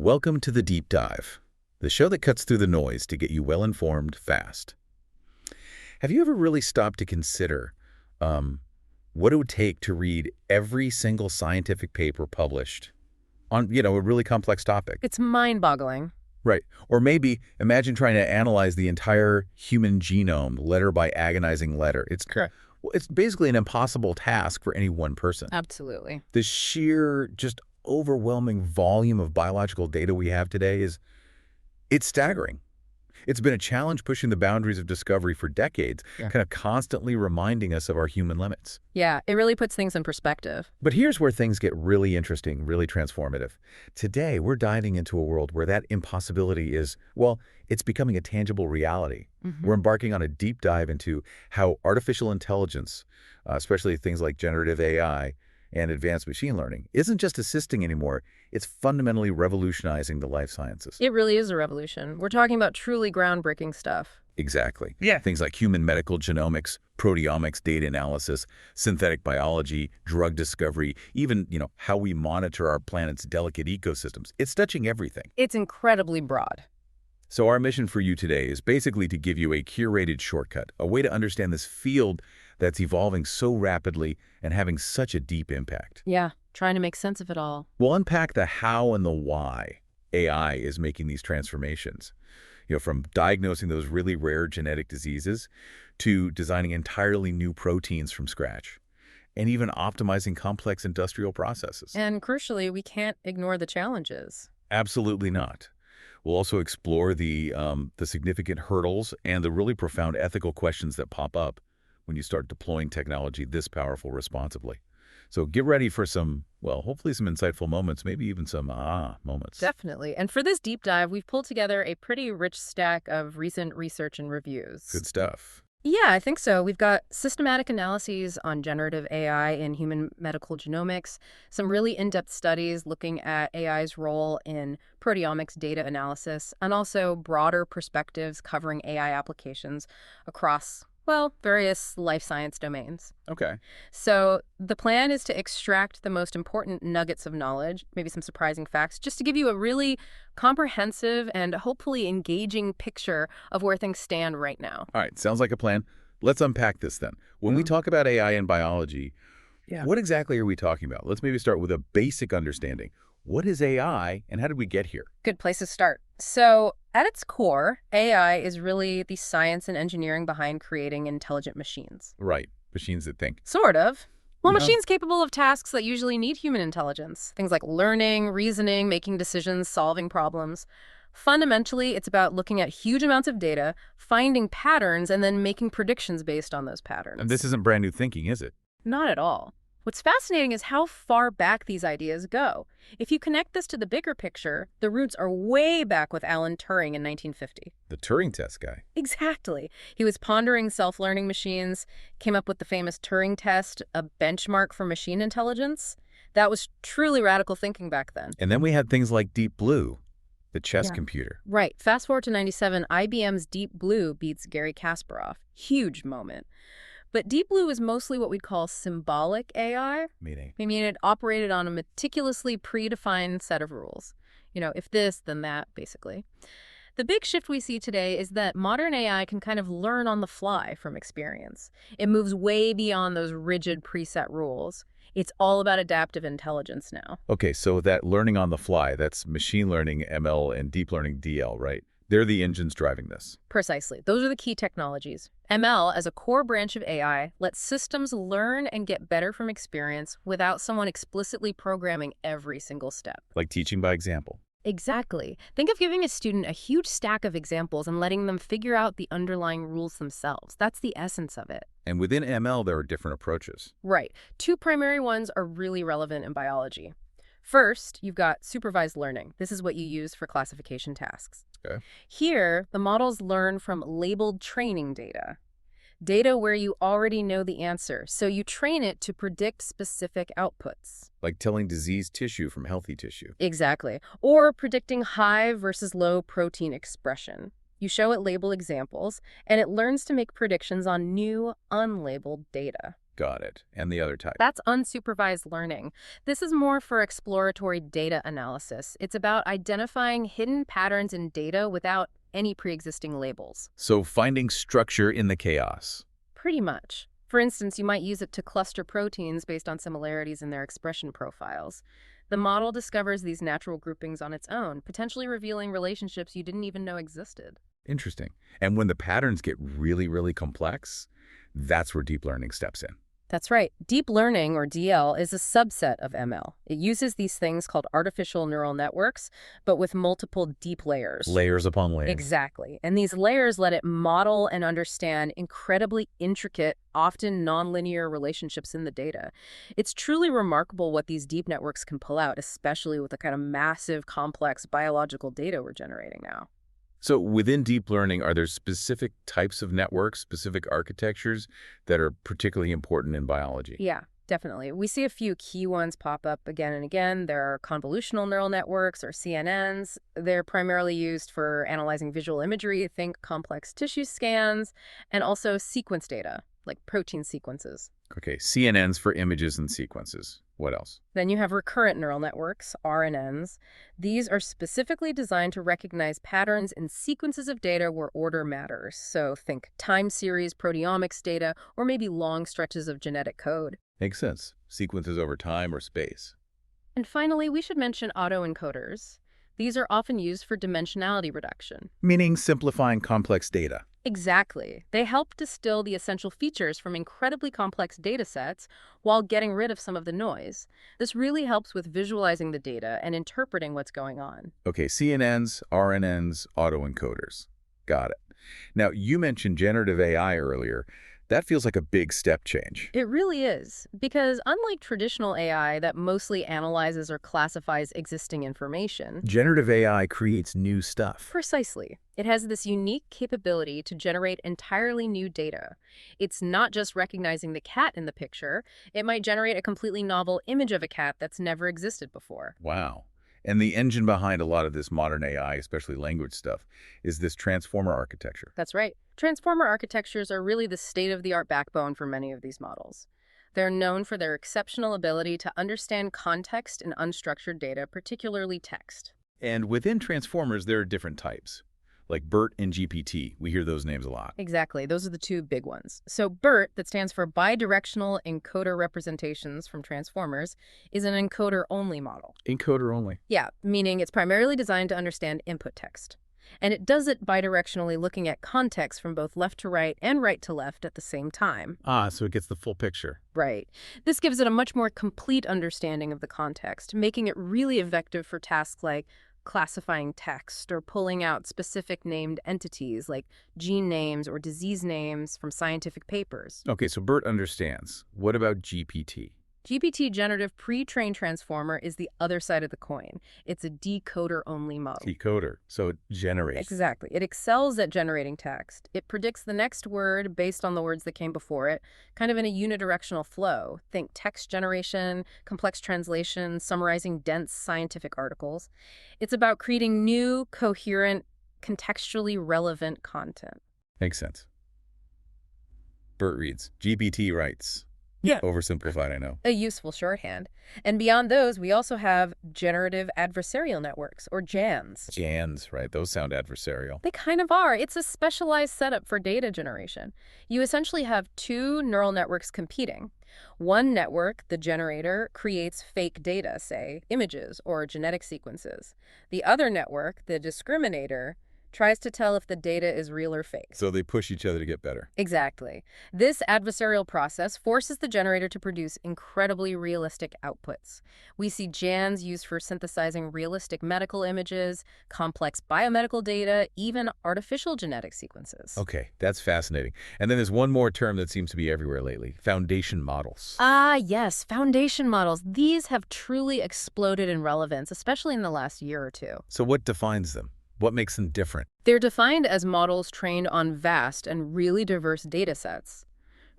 Welcome to the Deep Dive, the show that cuts through the noise to get you well-informed fast. Have you ever really stopped to consider what it would take to read every single scientific paper published on, a really complex topic? It's mind-boggling. Right. Or maybe imagine trying to analyze the entire human genome letter by agonizing letter. It's basically an impossible task for any one person. Absolutely. The sheer, just overwhelming volume of biological data we have today it's staggering. It's been a challenge pushing the boundaries of discovery for decades, kind of constantly reminding us of our human limits. Yeah, it really puts things in perspective. But here's where things get really interesting, really transformative. Today, we're diving into a world where that impossibility is, it's becoming a tangible reality. We're embarking on a deep dive into how artificial intelligence, especially things like generative AI and advanced machine learning, isn't just assisting anymore, it's fundamentally revolutionizing the life sciences. It really is a revolution. We're talking about truly groundbreaking stuff. Exactly. Yeah. Things like human medical genomics, proteomics, data analysis, synthetic biology, drug discovery, even, how we monitor our planet's delicate ecosystems. It's touching everything. It's incredibly broad. So our mission for you today is basically to give you a curated shortcut, a way to understand this field that's evolving so rapidly and having such a deep impact. Yeah, trying to make sense of it all. We'll unpack the how and the why AI is making these transformations. From diagnosing those really rare genetic diseases to designing entirely new proteins from scratch, and even optimizing complex industrial processes. And crucially, we can't ignore the challenges. Absolutely not. We'll also explore the significant hurdles and the really profound ethical questions that pop up when you start deploying technology this powerful responsibly. So get ready for some, hopefully some insightful moments, maybe even some moments. Definitely. And for this deep dive, we've pulled together a pretty rich stack of recent research and reviews. Good stuff. Yeah, I think so. We've got systematic analyses on generative AI in human medical genomics, some really in-depth studies looking at AI's role in proteomics data analysis, and also broader perspectives covering AI applications across various life science domains. Okay. So the plan is to extract the most important nuggets of knowledge, maybe some surprising facts, just to give you a really comprehensive and hopefully engaging picture of where things stand right now. All right. Sounds like a plan. Let's unpack this then. When we talk about AI in biology, what exactly are we talking about? Let's maybe start with a basic understanding. What is AI and how did we get here? Good place to start. So at its core, AI is really the science and engineering behind creating intelligent machines. Right. Machines that think. Sort of. Well, machines capable of tasks that usually need human intelligence. Things like learning, reasoning, making decisions, solving problems. Fundamentally, it's about looking at huge amounts of data, finding patterns, and then making predictions based on those patterns. And this isn't brand new thinking, is it? Not at all. What's fascinating is how far back these ideas go. If you connect this to the bigger picture, the roots are way back with Alan Turing in 1950. The Turing test guy. Exactly. He was pondering self-learning machines, came up with the famous Turing test, a benchmark for machine intelligence. That was truly radical thinking back then. And then we had things like Deep Blue, the chess computer. Right. Fast forward to 97, IBM's Deep Blue beats Garry Kasparov. Huge moment. But Deep Blue is mostly what we'd call symbolic AI. Meaning? I mean, it operated on a meticulously predefined set of rules. If this, then that, basically. The big shift we see today is that modern AI can kind of learn on the fly from experience. It moves way beyond those rigid preset rules. It's all about adaptive intelligence now. Okay, so that learning on the fly, that's machine learning, ML, and deep learning, DL, right? They're the engines driving this. Precisely. Those are the key technologies. ML, as a core branch of AI, lets systems learn and get better from experience without someone explicitly programming every single step. Like teaching by example. Exactly. Think of giving a student a huge stack of examples and letting them figure out the underlying rules themselves. That's the essence of it. And within ML, there are different approaches. Right. Two primary ones are really relevant in biology. First, you've got supervised learning. This is what you use for classification tasks. Okay. Here, the models learn from labeled training data where you already know the answer, so you train it to predict specific outputs. Like telling diseased tissue from healthy tissue. Exactly. Or predicting high versus low protein expression. You show it label examples, and it learns to make predictions on new, unlabeled data. Got it. And the other type? That's unsupervised learning. This is more for exploratory data analysis. It's about identifying hidden patterns in data without any pre-existing labels. So finding structure in the chaos. Pretty much. For instance, you might use it to cluster proteins based on similarities in their expression profiles. The model discovers these natural groupings on its own, potentially revealing relationships you didn't even know existed. Interesting. And when the patterns get really, really complex, that's where deep learning steps in. That's right. Deep learning, or DL, is a subset of ML. It uses these things called artificial neural networks, but with multiple deep layers. Layers upon layers. Exactly. And these layers let it model and understand incredibly intricate, often nonlinear relationships in the data. It's truly remarkable what these deep networks can pull out, especially with the kind of massive, complex biological data we're generating now. So within deep learning, are there specific types of networks, specific architectures that are particularly important in biology? Yeah, definitely. We see a few key ones pop up again and again. There are convolutional neural networks, or CNNs. They're primarily used for analyzing visual imagery, think complex tissue scans, and also sequence data, like protein sequences. Okay, CNNs for images and sequences. What else? Then you have recurrent neural networks, RNNs. These are specifically designed to recognize patterns in sequences of data where order matters. So think time series proteomics data, or maybe long stretches of genetic code. Makes sense. Sequences over time or space. And finally, we should mention autoencoders. These are often used for dimensionality reduction. Meaning simplifying complex data. Exactly. They help distill the essential features from incredibly complex data sets while getting rid of some of the noise. This really helps with visualizing the data and interpreting what's going on. Okay, CNNs, RNNs, autoencoders. Got it. Now, you mentioned generative AI earlier. That feels like a big step change. It really is, because unlike traditional AI that mostly analyzes or classifies existing information, Generative AI creates new stuff. precisely, it has this unique capability to generate entirely new data. It's not just recognizing the cat in the picture, it might generate a completely novel image of a cat that's never existed before. Wow. And the engine behind a lot of this modern AI, especially language stuff, is this transformer architecture. That's right. Transformer architectures are really the state-of-the-art backbone for many of these models. They're known for their exceptional ability to understand context in unstructured data, particularly text. And within transformers, there are different types, like BERT and GPT. We hear those names a lot. Exactly. Those are the two big ones. So BERT, that stands for bidirectional encoder representations from transformers, is an encoder-only model. Encoder only. Yeah, meaning it's primarily designed to understand input text. And it does it bidirectionally, looking at context from both left to right and right to left at the same time. Ah, so it gets the full picture. Right. This gives it a much more complete understanding of the context, making it really effective for tasks like classifying text or pulling out specific named entities like gene names or disease names from scientific papers. Okay, so BERT understands. What about GPT? GPT generative pre-trained transformer is the other side of the coin. It's a decoder-only model. Decoder. So it generates. Exactly. It excels at generating text. It predicts the next word based on the words that came before it, kind of in a unidirectional flow. Think text generation, complex translation, summarizing dense scientific articles. It's about creating new, coherent, contextually relevant content. Makes sense. BERT reads. GPT writes. Yeah. Oversimplified, I know. A useful shorthand. And beyond those, we also have generative adversarial networks, or GANs. GANs, right? Those sound adversarial. They kind of are. It's a specialized setup for data generation. You essentially have two neural networks competing. One network, the generator, creates fake data, say, images or genetic sequences. The other network, the discriminator, tries to tell if the data is real or fake. So they push each other to get better. Exactly. This adversarial process forces the generator to produce incredibly realistic outputs. We see GANs used for synthesizing realistic medical images, complex biomedical data, even artificial genetic sequences. Okay, that's fascinating. And then there's one more term that seems to be everywhere lately, foundation models. Ah, yes, foundation models. These have truly exploded in relevance, especially in the last year or two. So what defines them? What makes them different? They're defined as models trained on vast and really diverse data sets.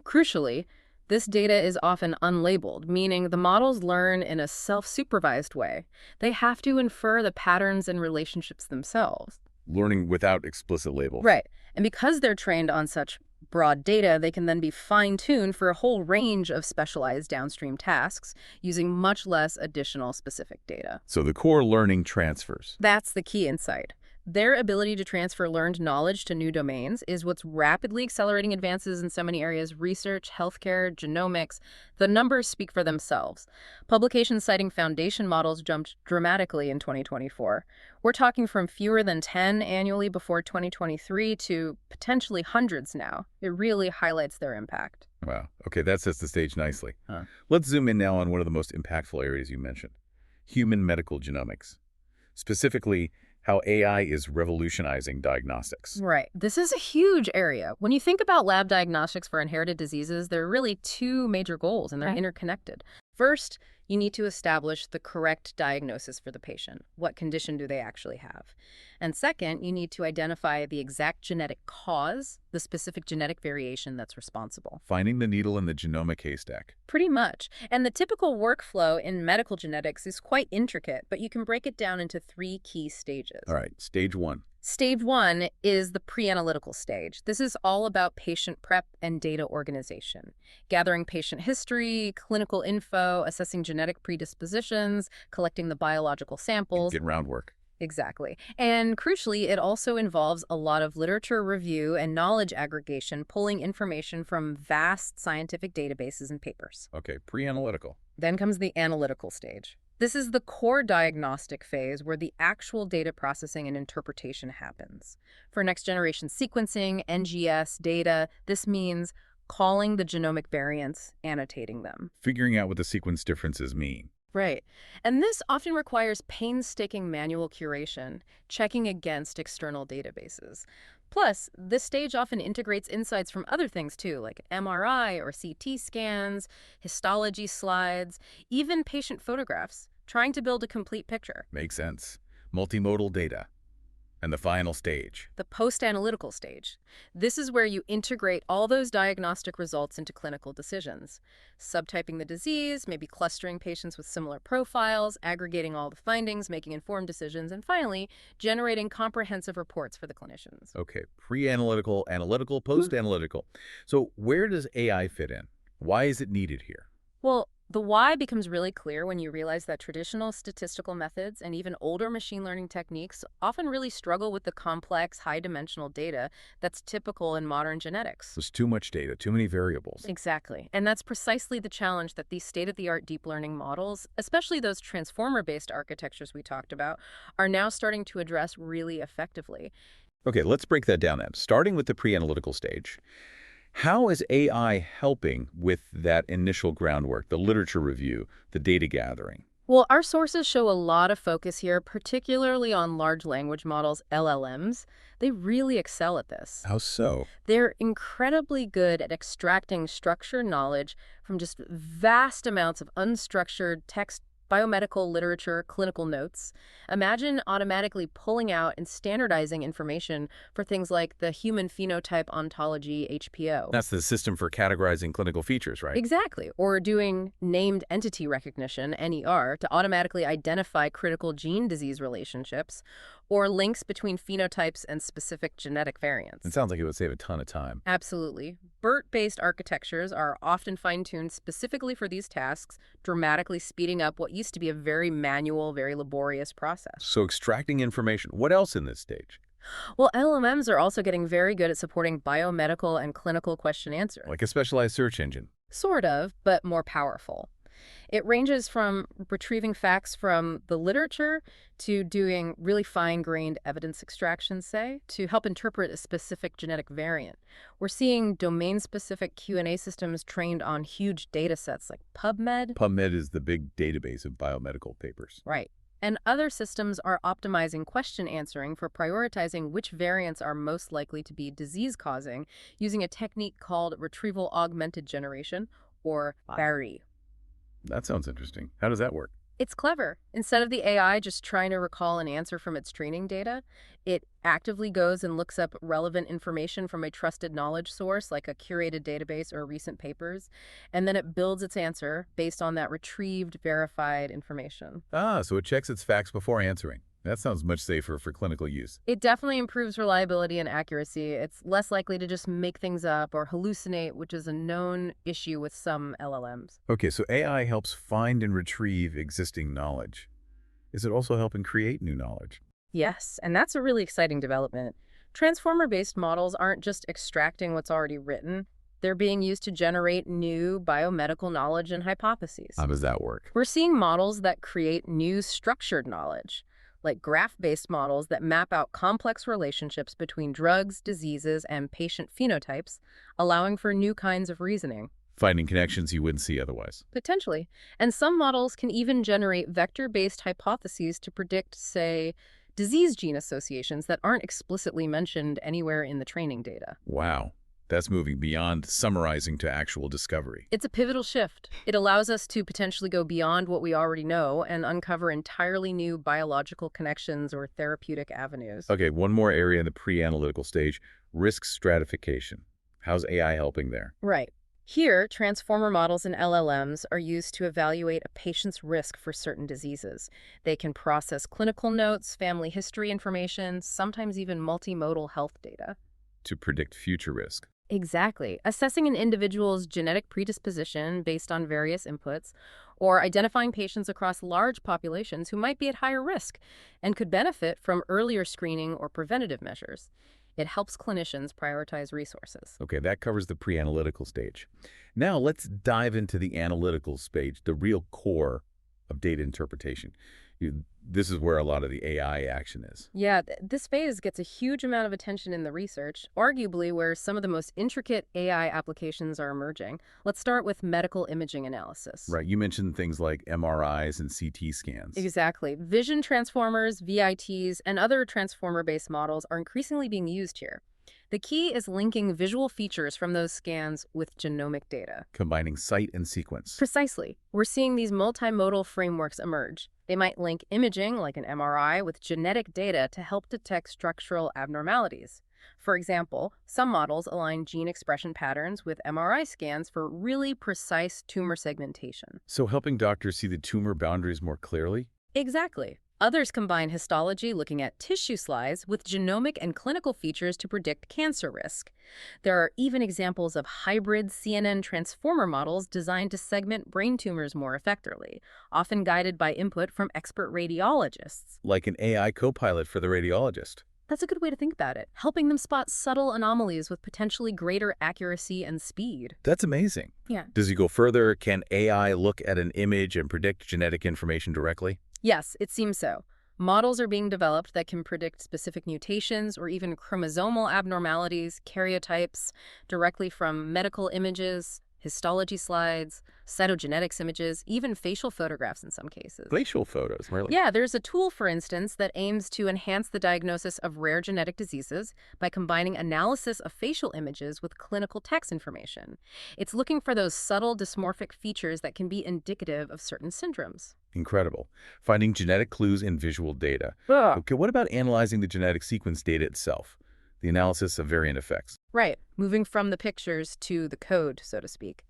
Crucially, this data is often unlabeled, meaning the models learn in a self-supervised way. They have to infer the patterns and relationships themselves. Learning without explicit labels. Right. And because they're trained on such broad data, they can then be fine-tuned for a whole range of specialized downstream tasks using much less additional specific data. So the core learning transfers. That's the key insight. Their ability to transfer learned knowledge to new domains is what's rapidly accelerating advances in so many areas: research, healthcare, genomics. The numbers speak for themselves. Publications citing foundation models jumped dramatically in 2024. We're talking from fewer than 10 annually before 2023 to potentially hundreds now. It really highlights their impact. Wow. Okay, that sets the stage nicely. Huh. Let's zoom in now on one of the most impactful areas you mentioned, human medical genomics. Specifically, how AI is revolutionizing diagnostics. Right. This is a huge area. When you think about lab diagnostics for inherited diseases, there are really two major goals, and they're interconnected. First, you need to establish the correct diagnosis for the patient. What condition do they actually have? And second, you need to identify the exact genetic cause, the specific genetic variation that's responsible. Finding the needle in the genomic haystack. Pretty much. And the typical workflow in medical genetics is quite intricate, but you can break it down into three key stages. All right, stage one. Stage one is the pre-analytical stage. This is all about patient prep and data organization, gathering patient history, clinical info, assessing genetic predispositions, collecting the biological samples. Get round work. Exactly. And crucially, it also involves a lot of literature review and knowledge aggregation, pulling information from vast scientific databases and papers. Okay, pre-analytical. Then comes the analytical stage. This is the core diagnostic phase where the actual data processing and interpretation happens. For next-generation sequencing, NGS data, this means calling the genomic variants, annotating them. Figuring out what the sequence differences mean. Right. And this often requires painstaking manual curation, checking against external databases. Plus, this stage often integrates insights from other things too, like MRI or CT scans, histology slides, even patient photographs, trying to build a complete picture. Makes sense. Multimodal data. And the final stage. The post-analytical stage. This is where you integrate all those diagnostic results into clinical decisions. Subtyping the disease, maybe clustering patients with similar profiles, aggregating all the findings, making informed decisions, and finally, generating comprehensive reports for the clinicians. Okay, pre-analytical, analytical, post-analytical. So where does AI fit in? Why is it needed here? Well, the why becomes really clear when you realize that traditional statistical methods and even older machine learning techniques often really struggle with the complex, high-dimensional data that's typical in modern genetics. There's too much data, too many variables. Exactly. And that's precisely the challenge that these state-of-the-art deep learning models, especially those transformer-based architectures we talked about, are now starting to address really effectively. Okay, let's break that down then. Starting with the pre-analytical stage. How is AI helping with that initial groundwork, the literature review, the data gathering? Well, our sources show a lot of focus here, particularly on large language models, LLMs. They really excel at this. How so? They're incredibly good at extracting structured knowledge from just vast amounts of unstructured text, biomedical literature, clinical notes. Imagine automatically pulling out and standardizing information for things like the Human Phenotype Ontology, HPO. That's the system for categorizing clinical features, right? Exactly. Or doing named entity recognition, NER, to automatically identify critical gene-disease relationships or links between phenotypes and specific genetic variants. It sounds like it would save a ton of time. Absolutely. BERT-based architectures are often fine-tuned specifically for these tasks, dramatically speeding up what used to be a very manual, very laborious process. So extracting information. What else in this stage? Well, LLMs are also getting very good at supporting biomedical and clinical question answering. Like a specialized search engine. Sort of, but more powerful. It ranges from retrieving facts from the literature to doing really fine-grained evidence extraction, say, to help interpret a specific genetic variant. We're seeing domain-specific Q&A systems trained on huge data sets like PubMed. PubMed is the big database of biomedical papers. Right. And other systems are optimizing question answering for prioritizing which variants are most likely to be disease-causing using a technique called retrieval-augmented generation, or RAG. That sounds interesting. How does that work? It's clever. Instead of the AI just trying to recall an answer from its training data, it actively goes and looks up relevant information from a trusted knowledge source like a curated database or recent papers, and then it builds its answer based on that retrieved, verified information. Ah, so it checks its facts before answering. That sounds much safer for clinical use. It definitely improves reliability and accuracy. It's less likely to just make things up or hallucinate, which is a known issue with some LLMs. Okay, so AI helps find and retrieve existing knowledge. Is it also helping create new knowledge? Yes, and that's a really exciting development. Transformer-based models aren't just extracting what's already written. They're being used to generate new biomedical knowledge and hypotheses. How does that work? We're seeing models that create new structured knowledge, like graph-based models that map out complex relationships between drugs, diseases, and patient phenotypes, allowing for new kinds of reasoning. Finding connections you wouldn't see otherwise. Potentially. And some models can even generate vector-based hypotheses to predict, say, disease gene associations that aren't explicitly mentioned anywhere in the training data. Wow. That's moving beyond summarizing to actual discovery. It's a pivotal shift. It allows us to potentially go beyond what we already know and uncover entirely new biological connections or therapeutic avenues. Okay, one more area in the pre-analytical stage, risk stratification. How's AI helping there? Right. Here, transformer models and LLMs are used to evaluate a patient's risk for certain diseases. They can process clinical notes, family history information, sometimes even multimodal health data. To predict future risk. Exactly. Assessing an individual's genetic predisposition based on various inputs, or identifying patients across large populations who might be at higher risk and could benefit from earlier screening or preventative measures. It helps clinicians prioritize resources. Okay, that covers the pre-analytical stage. Now let's dive into the analytical stage, the real core of data interpretation. This is where a lot of the AI action is. Yeah, this phase gets a huge amount of attention in the research, arguably where some of the most intricate AI applications are emerging. Let's start with medical imaging analysis. Right, you mentioned things like MRIs and CT scans. Exactly. Vision transformers, VITs, and other transformer-based models are increasingly being used here. The key is linking visual features from those scans with genomic data. Combining sight and sequence. Precisely. We're seeing these multimodal frameworks emerge. They might link imaging, like an MRI, with genetic data to help detect structural abnormalities. For example, some models align gene expression patterns with MRI scans for really precise tumor segmentation. So helping doctors see the tumor boundaries more clearly? Exactly. Others combine histology, looking at tissue slides, with genomic and clinical features to predict cancer risk. There are even examples of hybrid CNN transformer models designed to segment brain tumors more effectively, often guided by input from expert radiologists. Like an AI co-pilot for the radiologist. That's a good way to think about it, helping them spot subtle anomalies with potentially greater accuracy and speed. That's amazing. Yeah. Does it go further? Can AI look at an image and predict genetic information directly? Yes, it seems so. Models are being developed that can predict specific mutations or even chromosomal abnormalities, karyotypes, directly from medical images, histology slides, cytogenetics images, even facial photographs in some cases. Facial photos, really? Yeah, there's a tool, for instance, that aims to enhance the diagnosis of rare genetic diseases by combining analysis of facial images with clinical text information. It's looking for those subtle dysmorphic features that can be indicative of certain syndromes. Incredible. Finding genetic clues in visual data. Ugh. Okay, what about analyzing the genetic sequence data itself? The analysis of variant effects. Right, moving from the pictures to the code, so to speak.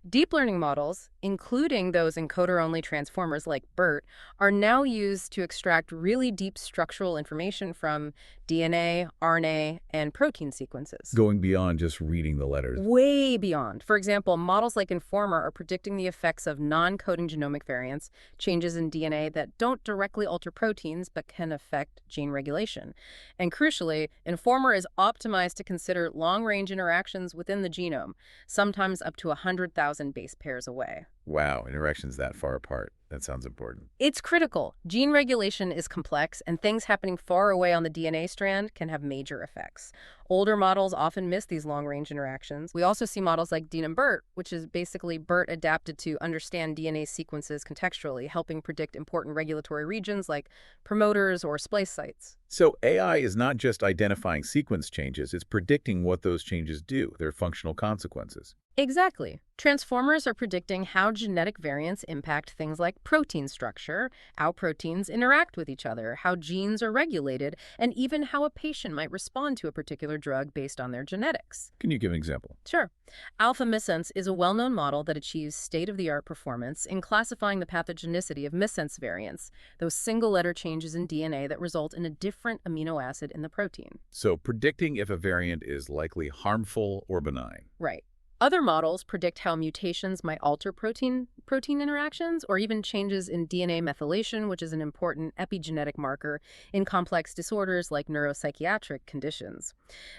Deep learning models, including those encoder-only transformers like BERT, are now used to extract really deep structural information from DNA, RNA, and protein sequences. Going beyond just reading the letters. Way beyond. For example, models like Informer are predicting the effects of non-coding genomic variants, changes in DNA that don't directly alter proteins but can affect gene regulation. And crucially, Informer is optimized to consider long-range interactions within the genome, sometimes up to 100,000 base pairs away. Wow, interactions that far apart. That sounds important. It's critical. Gene regulation is complex, and things happening far away on the DNA strand can have major effects. Older models often miss these long-range interactions. We also see models like Dean and BERT, which is basically BERT adapted to understand DNA sequences contextually, helping predict important regulatory regions like promoters or splice sites. So AI is not just identifying sequence changes, it's predicting what those changes do, their functional consequences. Exactly. Transformers are predicting how genetic variants impact things like protein structure, how proteins interact with each other, how genes are regulated, and even how a patient might respond to a particular drug based on their genetics. Can you give an example? Sure. Alpha missense is a well-known model that achieves state-of-the-art performance in classifying the pathogenicity of missense variants, those single-letter changes in DNA that result in a different amino acid in the protein. So predicting if a variant is likely harmful or benign. Right. Other models predict how mutations might alter protein interactions or even changes in DNA methylation, which is an important epigenetic marker in complex disorders like neuropsychiatric conditions.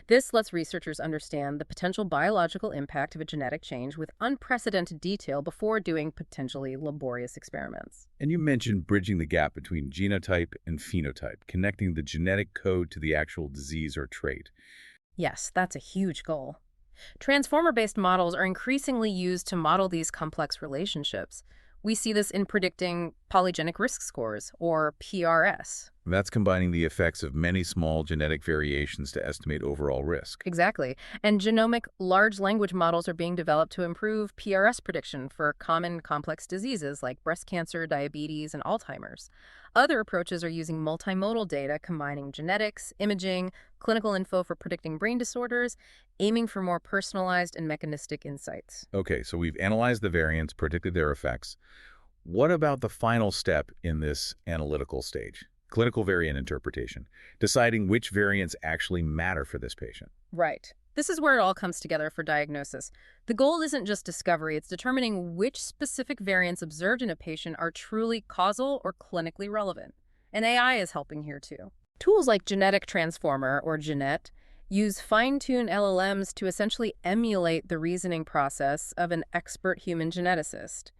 This lets researchers understand the potential biological impact of a genetic change with unprecedented detail before doing potentially laborious experiments. And you mentioned bridging the gap between genotype and phenotype, connecting the genetic code to the actual disease or trait. Yes, that's a huge goal. Transformer-based models are increasingly used to model these complex relationships. We see this in predicting polygenic risk scores, or PRS. That's combining the effects of many small genetic variations to estimate overall risk. Exactly. And genomic large language models are being developed to improve PRS prediction for common complex diseases like breast cancer, diabetes, and Alzheimer's. Other approaches are using multimodal data combining genetics, imaging, clinical info for predicting brain disorders, aiming for more personalized and mechanistic insights. Okay, so we've analyzed the variants, predicted their effects. What about the final step in this analytical stage? Clinical variant interpretation, deciding which variants actually matter for this patient. Right. This is where it all comes together for diagnosis. The goal isn't just discovery, it's determining which specific variants observed in a patient are truly causal or clinically relevant. And AI is helping here too. Tools like Genetic Transformer, or GeneIt, use fine-tuned LLMs to essentially emulate the reasoning process of an expert human geneticist.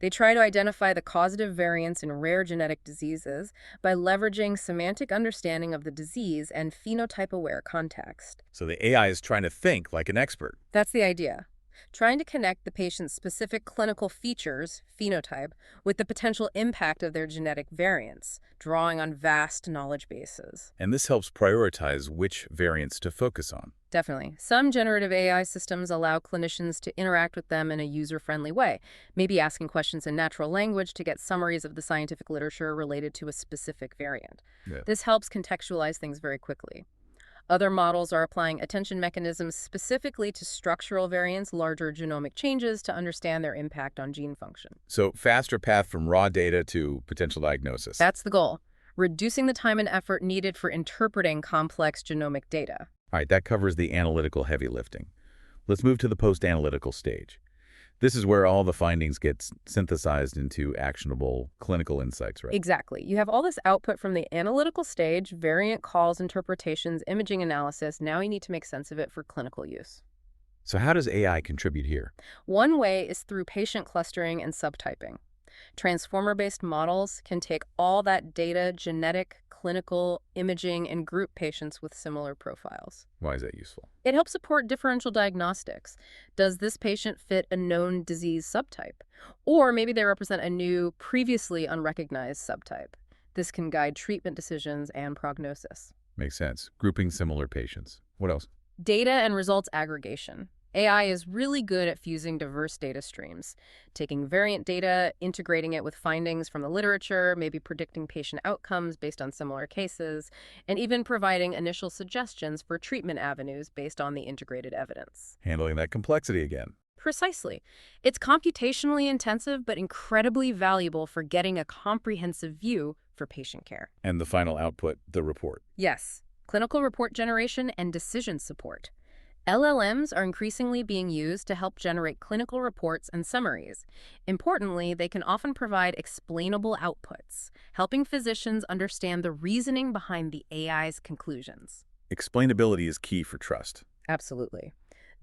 They try to identify the causative variants in rare genetic diseases by leveraging semantic understanding of the disease and phenotype-aware context. So the AI is trying to think like an expert. That's the idea. Trying to connect the patient's specific clinical features, phenotype, with the potential impact of their genetic variants, drawing on vast knowledge bases. And this helps prioritize which variants to focus on. Definitely. Some generative AI systems allow clinicians to interact with them in a user-friendly way, maybe asking questions in natural language to get summaries of the scientific literature related to a specific variant. Yeah. This helps contextualize things very quickly. Other models are applying attention mechanisms specifically to structural variants, larger genomic changes, to understand their impact on gene function. So faster path from raw data to potential diagnosis. That's the goal, reducing the time and effort needed for interpreting complex genomic data. All right, that covers the analytical heavy lifting. Let's move to the post-analytical stage. This is where all the findings get synthesized into actionable clinical insights, right? Exactly. You have all this output from the analytical stage, variant calls, interpretations, imaging analysis. Now you need to make sense of it for clinical use. So how does AI contribute here? One way is through patient clustering and subtyping. Transformer-based models can take all that data, genetic, clinical, imaging, and group patients with similar profiles. Why is that useful? It helps support differential diagnostics. Does this patient fit a known disease subtype? Or maybe they represent a new, previously unrecognized subtype. This can guide treatment decisions and prognosis. Makes sense. Grouping similar patients. What else? Data and results aggregation. AI is really good at fusing diverse data streams, taking variant data, integrating it with findings from the literature, maybe predicting patient outcomes based on similar cases, and even providing initial suggestions for treatment avenues based on the integrated evidence. Handling that complexity again. Precisely. It's computationally intensive, but incredibly valuable for getting a comprehensive view for patient care. And the final output, the report. Yes, clinical report generation and decision support. LLMs are increasingly being used to help generate clinical reports and summaries. Importantly, they can often provide explainable outputs, helping physicians understand the reasoning behind the AI's conclusions. Explainability is key for trust. Absolutely.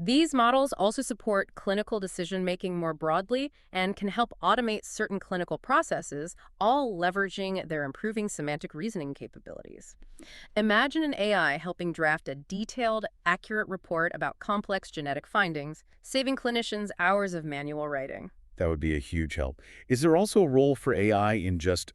These models also support clinical decision-making more broadly and can help automate certain clinical processes, all leveraging their improving semantic reasoning capabilities. Imagine an AI helping draft a detailed, accurate report about complex genetic findings, saving clinicians hours of manual writing. That would be a huge help. Is there also a role for AI in just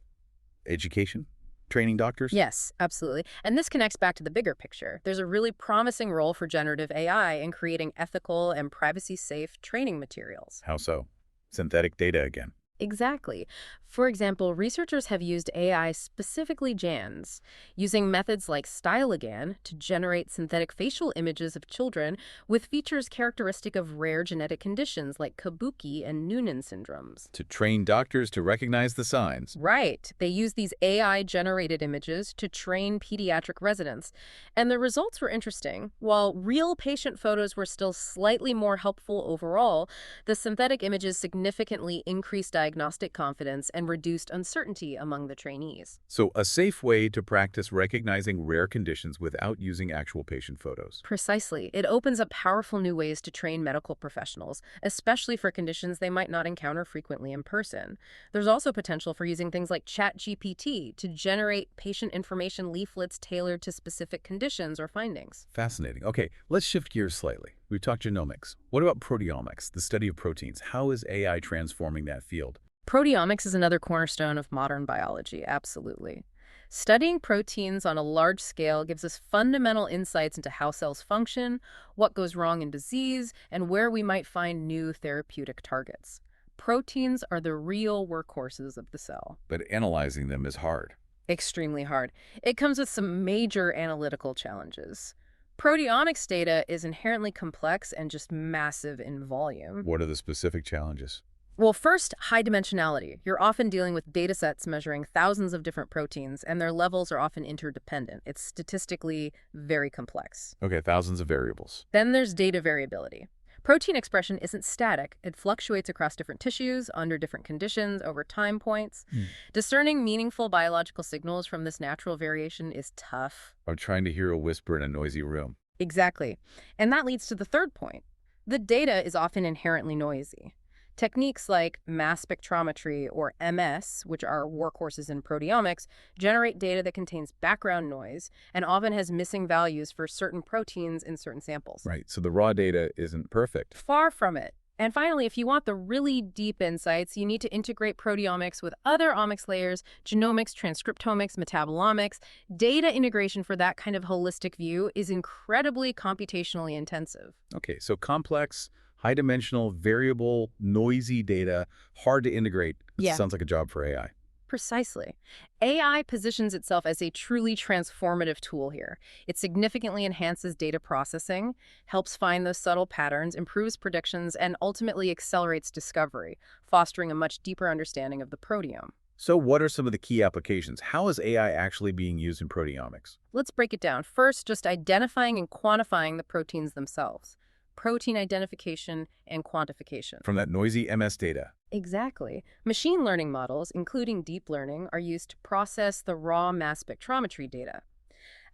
education? Training doctors? Yes, absolutely. And this connects back to the bigger picture. There's a really promising role for generative AI in creating ethical and privacy-safe training materials. How so? Synthetic data again. Exactly. For example, researchers have used AI, specifically GANs, using methods like StyleGAN to generate synthetic facial images of children with features characteristic of rare genetic conditions like Kabuki and Noonan syndromes. To train doctors to recognize the signs. Right. They used these AI-generated images to train pediatric residents, and the results were interesting. While real patient photos were still slightly more helpful overall, the synthetic images significantly increased diagnostic confidence and reduced uncertainty among the trainees. So a safe way to practice recognizing rare conditions without using actual patient photos. Precisely. It opens up powerful new ways to train medical professionals, especially for conditions they might not encounter frequently in person. There's also potential for using things like ChatGPT to generate patient information leaflets tailored to specific conditions or findings. Fascinating. Okay, let's shift gears slightly. We've talked genomics. What about proteomics, the study of proteins? How is AI transforming that field? Proteomics is another cornerstone of modern biology, absolutely. Studying proteins on a large scale gives us fundamental insights into how cells function, what goes wrong in disease, and where we might find new therapeutic targets. Proteins are the real workhorses of the cell. But analyzing them is hard. Extremely hard. It comes with some major analytical challenges. Proteomics data is inherently complex and just massive in volume. What are the specific challenges? Well, first, high dimensionality. You're often dealing with data sets measuring thousands of different proteins, and their levels are often interdependent. It's statistically very complex. Okay, thousands of variables. Then there's data variability. Protein expression isn't static. It fluctuates across different tissues, under different conditions, over time points. Discerning meaningful biological signals from this natural variation is tough. Or trying to hear a whisper in a noisy room. Exactly. And that leads to the third point. The data is often inherently noisy. Techniques like mass spectrometry or MS, which are workhorses in proteomics, generate data that contains background noise and often has missing values for certain proteins in certain samples. Right, so the raw data isn't perfect. Far from it. And finally, if you want the really deep insights, you need to integrate proteomics with other omics layers, genomics, transcriptomics, metabolomics. Data integration for that kind of holistic view is incredibly computationally intensive. Okay, so complex, high-dimensional, variable, noisy data, hard to integrate. Yeah. Sounds like a job for AI. Precisely. AI positions itself as a truly transformative tool here. It significantly enhances data processing, helps find those subtle patterns, improves predictions, and ultimately accelerates discovery, fostering a much deeper understanding of the proteome. So what are some of the key applications? How is AI actually being used in proteomics? Let's break it down. First, just identifying and quantifying the proteins themselves. Protein identification and quantification. From that noisy MS data. Exactly. Machine learning models, including deep learning, are used to process the raw mass spectrometry data.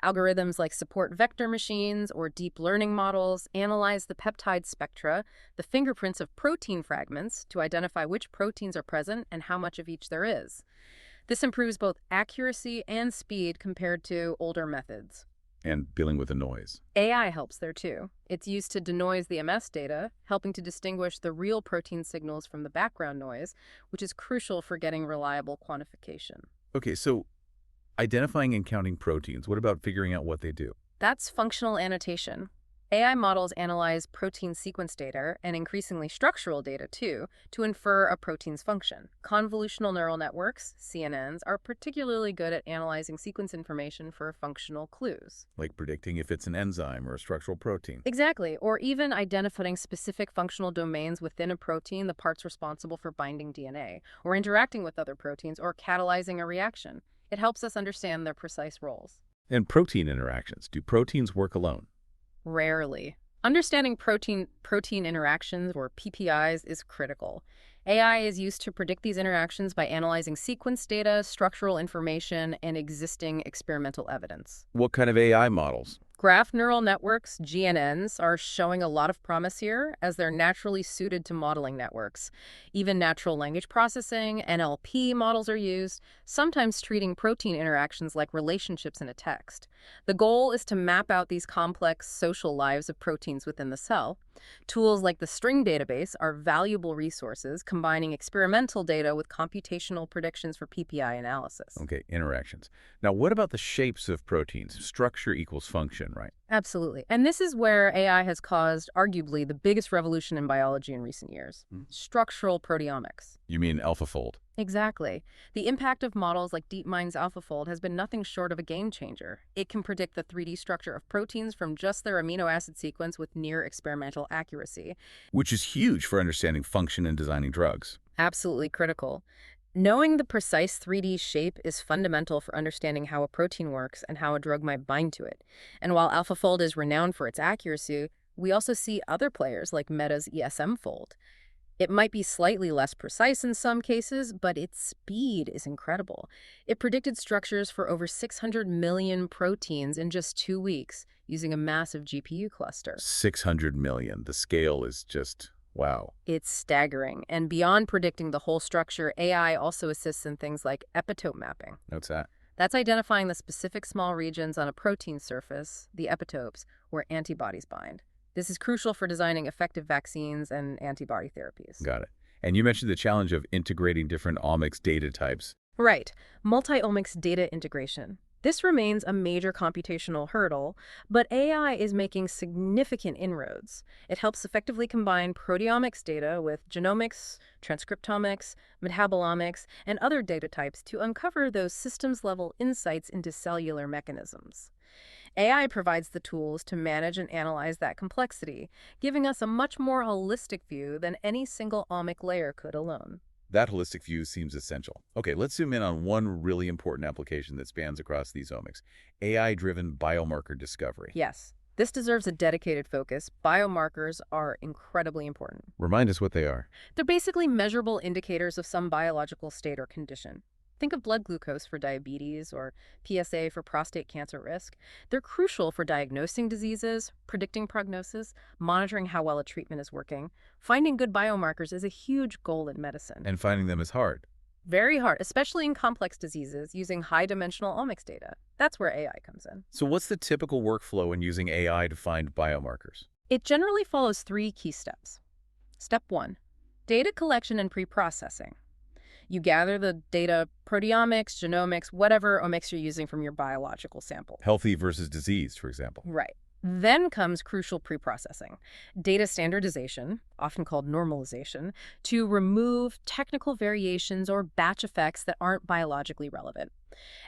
Algorithms like support vector machines or deep learning models analyze the peptide spectra, the fingerprints of protein fragments, to identify which proteins are present and how much of each there is. This improves both accuracy and speed compared to older methods. And dealing with the noise. AI helps there too. It's used to denoise the MS data, helping to distinguish the real protein signals from the background noise, which is crucial for getting reliable quantification. Okay, so identifying and counting proteins, what about figuring out what they do? That's functional annotation. AI models analyze protein sequence data and increasingly structural data too to infer a protein's function. Convolutional neural networks, CNNs, are particularly good at analyzing sequence information for functional clues. Like predicting if it's an enzyme or a structural protein. Exactly, or even identifying specific functional domains within a protein, the parts responsible for binding DNA, or interacting with other proteins, or catalyzing a reaction. It helps us understand their precise roles. And protein interactions. Do proteins work alone? Rarely. Understanding protein interactions, or PPIs, is critical. AI is used to predict these interactions by analyzing sequence data, structural information, and existing experimental evidence. What kind of AI models? Graph neural networks, GNNs, are showing a lot of promise here as they're naturally suited to modeling networks. Even natural language processing, NLP models are used, sometimes treating protein interactions like relationships in a text. The goal is to map out these complex social lives of proteins within the cell. Tools like the string database are valuable resources combining experimental data with computational predictions for PPI analysis. Okay, interactions. Now, what about the shapes of proteins? Structure equals function, right? Absolutely. And this is where AI has caused arguably the biggest revolution in biology in recent years. Hmm. Structural proteomics. You mean AlphaFold? Exactly. The impact of models like DeepMind's AlphaFold has been nothing short of a game changer. It can predict the 3D structure of proteins from just their amino acid sequence with near experimental accuracy. Which is huge for understanding function and designing drugs. Absolutely critical. Knowing the precise 3D shape is fundamental for understanding how a protein works and how a drug might bind to it. And while AlphaFold is renowned for its accuracy, we also see other players like Meta's ESMFold. It might be slightly less precise in some cases, but its speed is incredible. It predicted structures for over 600 million proteins in just 2 weeks using a massive GPU cluster. 600 million. The scale is just, wow. It's staggering. And beyond predicting the whole structure, AI also assists in things like epitope mapping. What's that? That's identifying the specific small regions on a protein surface, the epitopes, where antibodies bind. This is crucial for designing effective vaccines and antibody therapies. Got it. And you mentioned the challenge of integrating different omics data types. Right. Multi-omics data integration. This remains a major computational hurdle, but AI is making significant inroads. It helps effectively combine proteomics data with genomics, transcriptomics, metabolomics, and other data types to uncover those systems-level insights into cellular mechanisms. AI provides the tools to manage and analyze that complexity, giving us a much more holistic view than any single omic layer could alone. That holistic view seems essential. Okay, let's zoom in on one really important application that spans across these omics: AI-driven biomarker discovery. Yes, this deserves a dedicated focus. Biomarkers are incredibly important. Remind us what they are. They're basically measurable indicators of some biological state or condition. Think of blood glucose for diabetes or PSA for prostate cancer risk. They're crucial for diagnosing diseases, predicting prognosis, monitoring how well a treatment is working. Finding good biomarkers is a huge goal in medicine. And finding them is hard. Very hard, especially in complex diseases using high-dimensional omics data. That's where AI comes in. So what's the typical workflow when using AI to find biomarkers? It generally follows 3 key steps. Step 1, data collection and pre-processing. You gather the data, proteomics, genomics, whatever omics you're using from your biological sample. Healthy versus diseased, for example. Right. Then comes crucial pre-processing, data standardization, often called normalization, to remove technical variations or batch effects that aren't biologically relevant.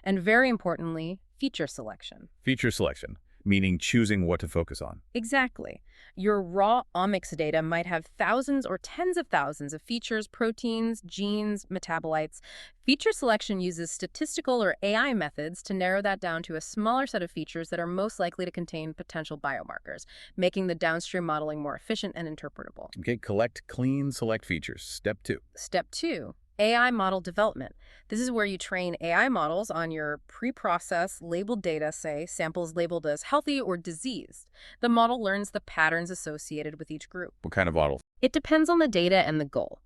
And very importantly, feature selection. Feature selection, meaning choosing what to focus on. Exactly. Your raw omics data might have thousands or tens of thousands of features, proteins, genes, metabolites. Feature selection uses statistical or AI methods to narrow that down to a smaller set of features that are most likely to contain potential biomarkers, making the downstream modeling more efficient and interpretable. Okay, collect, clean, select features. Step 2. Step 2. AI model development. This is where you train AI models on your pre-processed labeled data, say samples labeled as healthy or diseased. The model learns the patterns associated with each group. What kind of model? It depends on the data and the goal.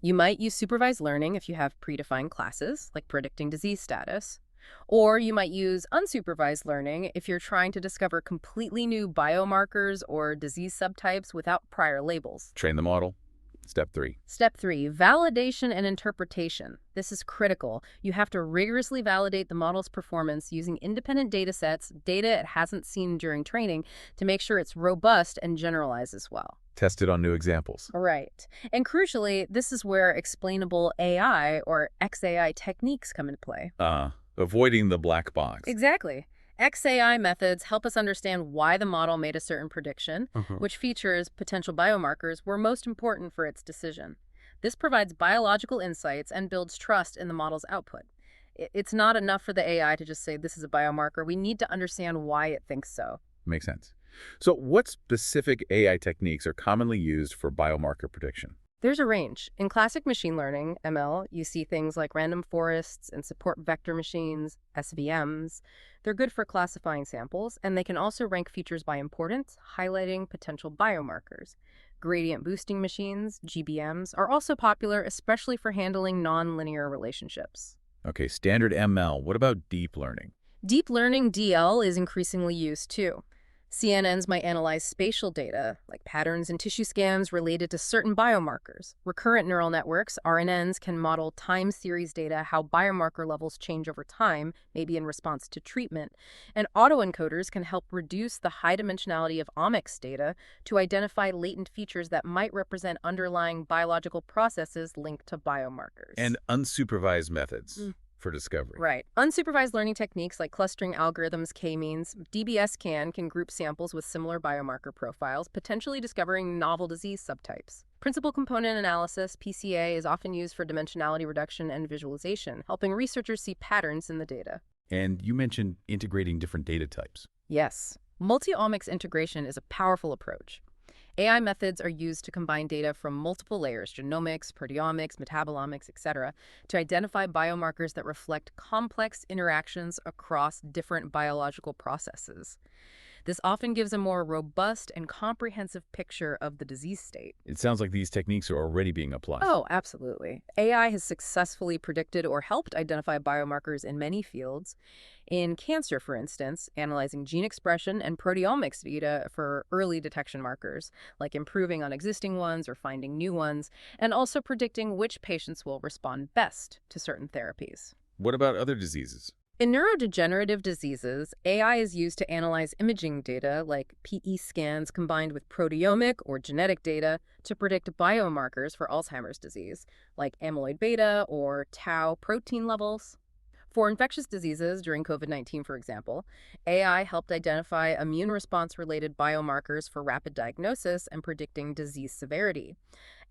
You might use supervised learning if you have predefined classes, like predicting disease status. Or you might use unsupervised learning if you're trying to discover completely new biomarkers or disease subtypes without prior labels. Train the model. Step 3. Step 3, validation and interpretation. This is critical. You have to rigorously validate the model's performance using independent data sets, data it hasn't seen during training, to make sure it's robust and generalizes well. Test it on new examples. Right. And crucially, this is where explainable AI or XAI techniques come into play. Avoiding the black box. Exactly. XAI methods help us understand why the model made a certain prediction, which features, potential biomarkers, were most important for its decision. This provides biological insights and builds trust in the model's output. It's not enough for the AI to just say this is a biomarker. We need to understand why it thinks so. Makes sense. So what specific AI techniques are commonly used for biomarker prediction? There's a range. In classic machine learning, ML, you see things like random forests and support vector machines, SVMs. They're good for classifying samples, and they can also rank features by importance, highlighting potential biomarkers. Gradient boosting machines, GBMs, are also popular, especially for handling nonlinear relationships. Okay, standard ML. What about deep learning? Deep learning, DL, is increasingly used too. CNNs might analyze spatial data, like patterns in tissue scans related to certain biomarkers. Recurrent neural networks, RNNs, can model time series data, how biomarker levels change over time, maybe in response to treatment. And autoencoders can help reduce the high dimensionality of omics data to identify latent features that might represent underlying biological processes linked to biomarkers. And unsupervised methods for discovery. Right. Unsupervised learning techniques like clustering algorithms, k-means, DBS can group samples with similar biomarker profiles, potentially discovering novel disease subtypes. Principal component analysis, PCA, is often used for dimensionality reduction and visualization, helping researchers see patterns in the data. And you mentioned integrating different data types. Yes. Multi-omics integration is a powerful approach. AI methods are used to combine data from multiple layers, genomics, proteomics, metabolomics, etc., to identify biomarkers that reflect complex interactions across different biological processes. This often gives a more robust and comprehensive picture of the disease state. It sounds like these techniques are already being applied. Oh, absolutely. AI has successfully predicted or helped identify biomarkers in many fields. In cancer, for instance, analyzing gene expression and proteomics data for early detection markers, like improving on existing ones or finding new ones, and also predicting which patients will respond best to certain therapies. What about other diseases? In neurodegenerative diseases, AI is used to analyze imaging data like PET scans combined with proteomic or genetic data to predict biomarkers for Alzheimer's disease, like amyloid beta or tau protein levels. For infectious diseases during COVID-19, for example, AI helped identify immune response-related biomarkers for rapid diagnosis and predicting disease severity.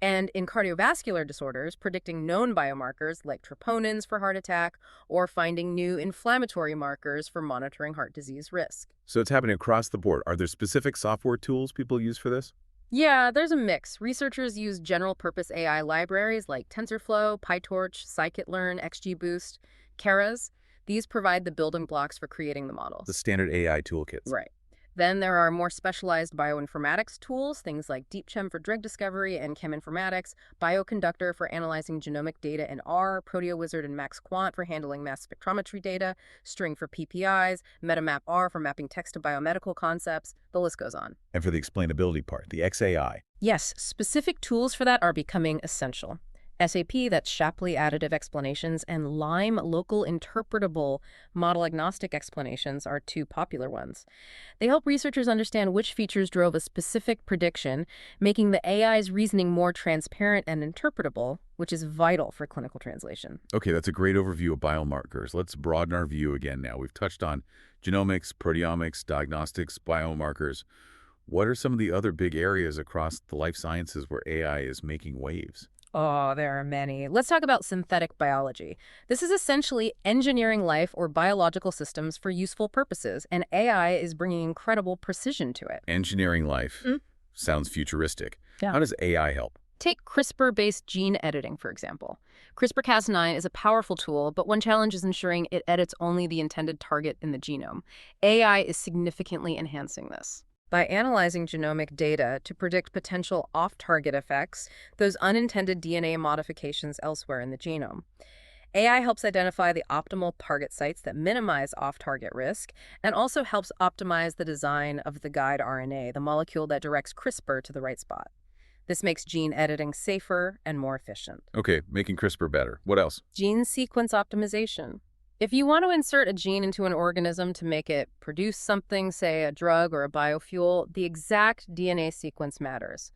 And in cardiovascular disorders, predicting known biomarkers like troponins for heart attack or finding new inflammatory markers for monitoring heart disease risk. So it's happening across the board. Are there specific software tools people use for this? Yeah, there's a mix. Researchers use general-purpose AI libraries like TensorFlow, PyTorch, Scikit-learn, XGBoost, Keras. These provide the building blocks for creating the models. The standard AI toolkits. Right. Then there are more specialized bioinformatics tools, things like DeepChem for drug discovery and cheminformatics, Bioconductor for analyzing genomic data in R, ProteoWizard and MaxQuant for handling mass spectrometry data, String for PPIs, MetaMap R for mapping text to biomedical concepts. The list goes on. And for the explainability part, the XAI. Yes, specific tools for that are becoming essential. SAP, that's Shapley Additive Explanations, and LIME Local Interpretable Model Agnostic Explanations are two popular ones. They help researchers understand which features drove a specific prediction, making the AI's reasoning more transparent and interpretable, which is vital for clinical translation. Okay, that's a great overview of biomarkers. Let's broaden our view again now. We've touched on genomics, proteomics, diagnostics, biomarkers. What are some of the other big areas across the life sciences where AI is making waves? Oh, there are many. Let's talk about synthetic biology. This is essentially engineering life or biological systems for useful purposes, and AI is bringing incredible precision to it. Engineering life. Sounds futuristic. Yeah. How does AI help? Take CRISPR-based gene editing, for example. CRISPR-Cas9 is a powerful tool, but one challenge is ensuring it edits only the intended target in the genome. AI is significantly enhancing this. By analyzing genomic data to predict potential off-target effects, those unintended DNA modifications elsewhere in the genome. AI helps identify the optimal target sites that minimize off-target risk and also helps optimize the design of the guide RNA, the molecule that directs CRISPR to the right spot. This makes gene editing safer and more efficient. Okay, making CRISPR better. What else? Gene sequence optimization. If you want to insert a gene into an organism to make it produce something, say a drug or a biofuel, the exact DNA sequence matters.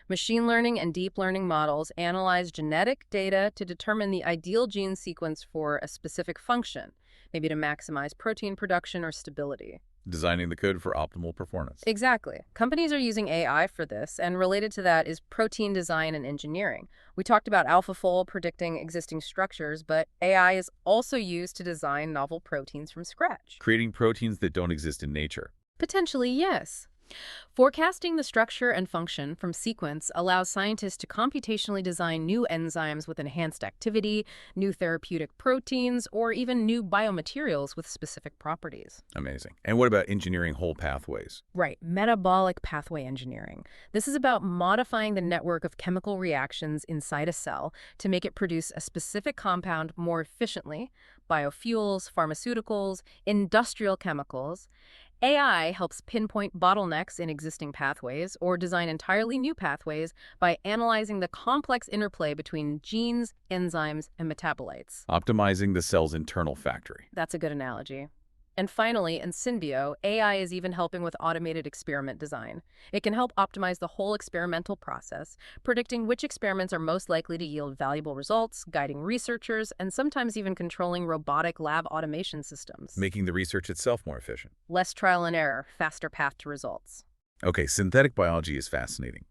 Machine learning and deep learning models analyze genetic data to determine the ideal gene sequence for a specific function, maybe to maximize protein production or stability. Designing the code for optimal performance. Exactly. Companies are using AI for this, and related to that is protein design and engineering. We talked about AlphaFold predicting existing structures, but AI is also used to design novel proteins from scratch. Creating proteins that don't exist in nature. Potentially, yes. Forecasting the structure and function from sequence allows scientists to computationally design new enzymes with enhanced activity, new therapeutic proteins, or even new biomaterials with specific properties. Amazing. And what about engineering whole pathways? Right, metabolic pathway engineering. This is about modifying the network of chemical reactions inside a cell to make it produce a specific compound more efficiently, biofuels, pharmaceuticals, industrial chemicals. AI helps pinpoint bottlenecks in existing pathways or design entirely new pathways by analyzing the complex interplay between genes, enzymes, and metabolites. Optimizing the cell's internal factory. That's a good analogy. And finally, in Synbio, AI is even helping with automated experiment design. It can help optimize the whole experimental process, predicting which experiments are most likely to yield valuable results, guiding researchers, and sometimes even controlling robotic lab automation systems. Making the research itself more efficient. Less trial and error, faster path to results. Okay, synthetic biology is fascinating.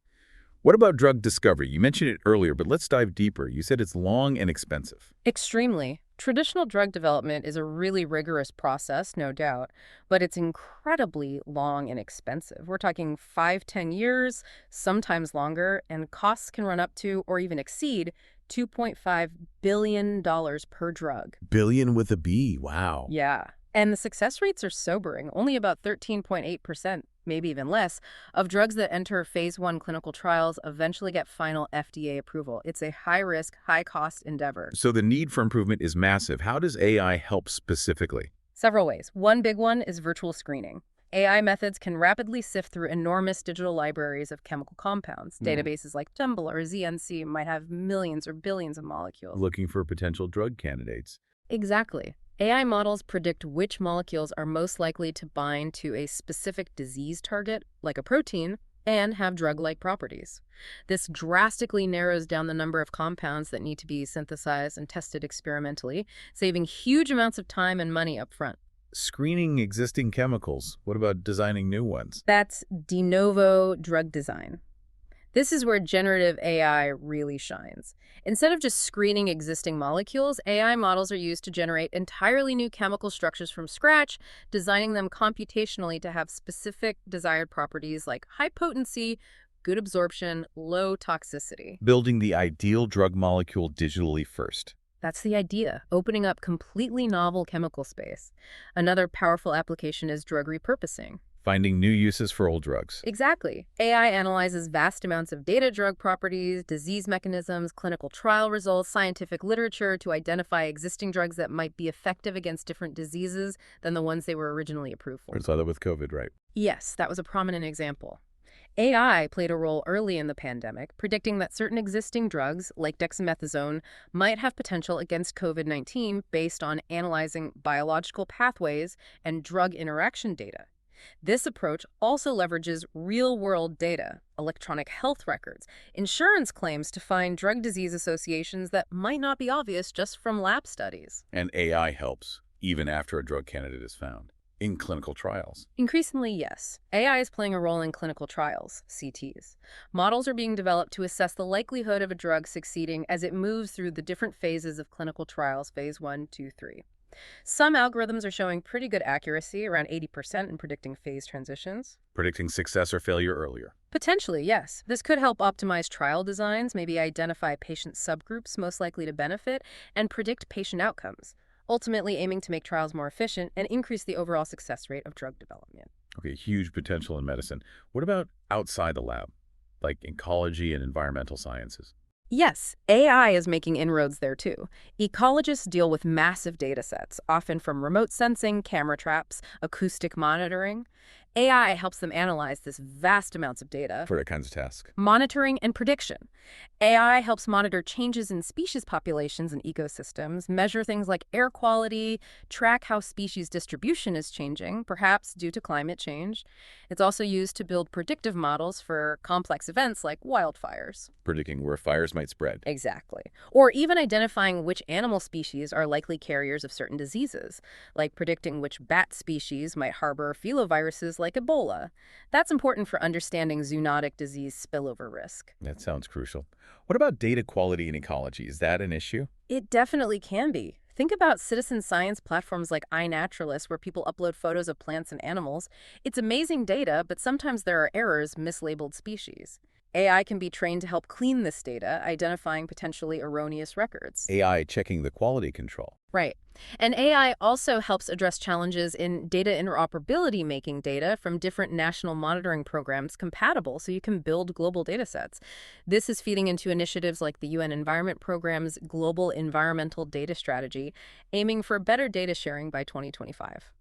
What about drug discovery? You mentioned it earlier, but let's dive deeper. You said it's long and expensive. Extremely. Traditional drug development is a really rigorous process, no doubt, but it's incredibly long and expensive. We're talking 5–10 years, sometimes longer, and costs can run up to or even exceed $2.5 billion per drug. Billion with a B, wow. Yeah. And the success rates are sobering. Only about 13.8%, maybe even less, of drugs that enter phase 1 clinical trials eventually get final FDA approval. It's a high-risk, high-cost endeavor. So the need for improvement is massive. How does AI help specifically? Several ways. One big one is virtual screening. AI methods can rapidly sift through enormous digital libraries of chemical compounds. Databases like Tumble or ZNC might have millions or billions of molecules. Looking for potential drug candidates. Exactly. AI models predict which molecules are most likely to bind to a specific disease target, like a protein, and have drug-like properties. This drastically narrows down the number of compounds that need to be synthesized and tested experimentally, saving huge amounts of time and money up front. Screening existing chemicals. What about designing new ones? That's de novo drug design. This is where generative AI really shines. Instead of just screening existing molecules, AI models are used to generate entirely new chemical structures from scratch, designing them computationally to have specific desired properties like high potency, good absorption, low toxicity. Building the ideal drug molecule digitally first. That's the idea, opening up completely novel chemical space. Another powerful application is drug repurposing. Finding new uses for old drugs. Exactly. AI analyzes vast amounts of data, drug properties, disease mechanisms, clinical trial results, scientific literature to identify existing drugs that might be effective against different diseases than the ones they were originally approved for. We saw that with COVID, right? Yes, that was a prominent example. AI played a role early in the pandemic, predicting that certain existing drugs, like dexamethasone, might have potential against COVID-19 based on analyzing biological pathways and drug interaction data. This approach also leverages real-world data, electronic health records, insurance claims to find drug disease associations that might not be obvious just from lab studies. And AI helps, even after a drug candidate is found, in clinical trials. Increasingly, yes. AI is playing a role in clinical trials, CTs. Models are being developed to assess the likelihood of a drug succeeding as it moves through the different phases of clinical trials, phase 1, 2, 3. Some algorithms are showing pretty good accuracy, around 80% in predicting phase transitions. Predicting success or failure earlier. Potentially, yes. This could help optimize trial designs, maybe identify patient subgroups most likely to benefit, and predict patient outcomes, ultimately aiming to make trials more efficient and increase the overall success rate of drug development. Okay, huge potential in medicine. What about outside the lab, like ecology and environmental sciences? Yes, AI is making inroads there too. Ecologists deal with massive data sets, often from remote sensing, camera traps, acoustic monitoring. AI helps them analyze this vast amounts of data. For that kinds of tasks. Monitoring and prediction. AI helps monitor changes in species populations and ecosystems, measure things like air quality, track how species distribution is changing, perhaps due to climate change. It's also used to build predictive models for complex events like wildfires. Predicting where fires might spread. Exactly. Or even identifying which animal species are likely carriers of certain diseases, like predicting which bat species might harbor filoviruses like Ebola. That's important for understanding zoonotic disease spillover risk. That sounds crucial. What about data quality in ecology? Is that an issue? It definitely can be. Think about citizen science platforms like iNaturalist, where people upload photos of plants and animals. It's amazing data, but sometimes there are errors, mislabeled species. AI can be trained to help clean this data, identifying potentially erroneous records. AI checking the quality control. Right. And AI also helps address challenges in data interoperability, making data from different national monitoring programs compatible so you can build global data sets. This is feeding into initiatives like the UN Environment Programme's Global Environmental Data Strategy, aiming for better data sharing by 2025.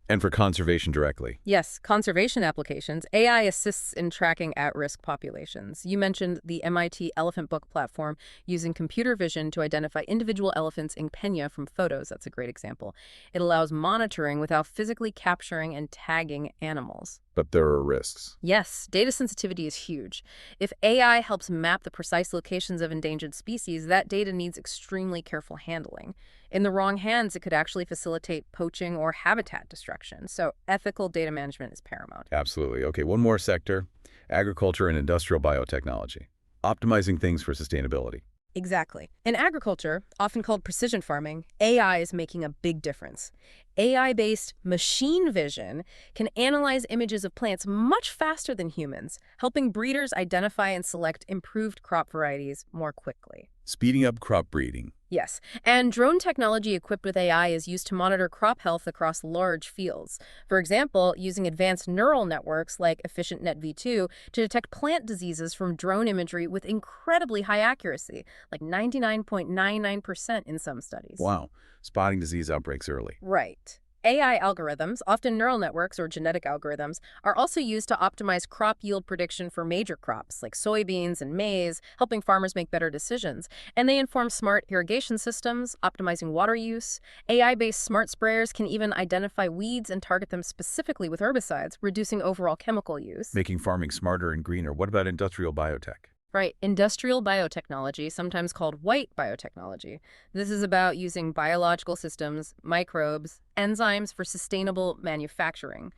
And for conservation directly. Yes, conservation applications, AI assists in tracking at-risk populations. You mentioned the MIT Elephant Book platform using computer vision to identify individual elephants in Kenya from photos. That's a great example. It allows monitoring without physically capturing and tagging animals. But there are risks. Yes, data sensitivity is huge. If AI helps map the precise locations of endangered species, that data needs extremely careful handling. In the wrong hands, it could actually facilitate poaching or habitat destruction. So ethical data management is paramount. Absolutely. Okay, one more sector, agriculture and industrial biotechnology. Optimizing things for sustainability. Exactly. In agriculture, often called precision farming, AI is making a big difference. AI-based machine vision can analyze images of plants much faster than humans, helping breeders identify and select improved crop varieties more quickly. Speeding up crop breeding. Yes, and drone technology equipped with AI is used to monitor crop health across large fields. For example, using advanced neural networks like EfficientNet V2 to detect plant diseases from drone imagery with incredibly high accuracy, like 99.99% in some studies. Wow. Spotting disease outbreaks early. Right. AI algorithms, often neural networks or genetic algorithms, are also used to optimize crop yield prediction for major crops like soybeans and maize, helping farmers make better decisions. And they inform smart irrigation systems, optimizing water use. AI-based smart sprayers can even identify weeds and target them specifically with herbicides, reducing overall chemical use. Making farming smarter and greener. What about industrial biotech? Right. Industrial biotechnology, sometimes called white biotechnology. This is about using biological systems, microbes, enzymes for sustainable manufacturing.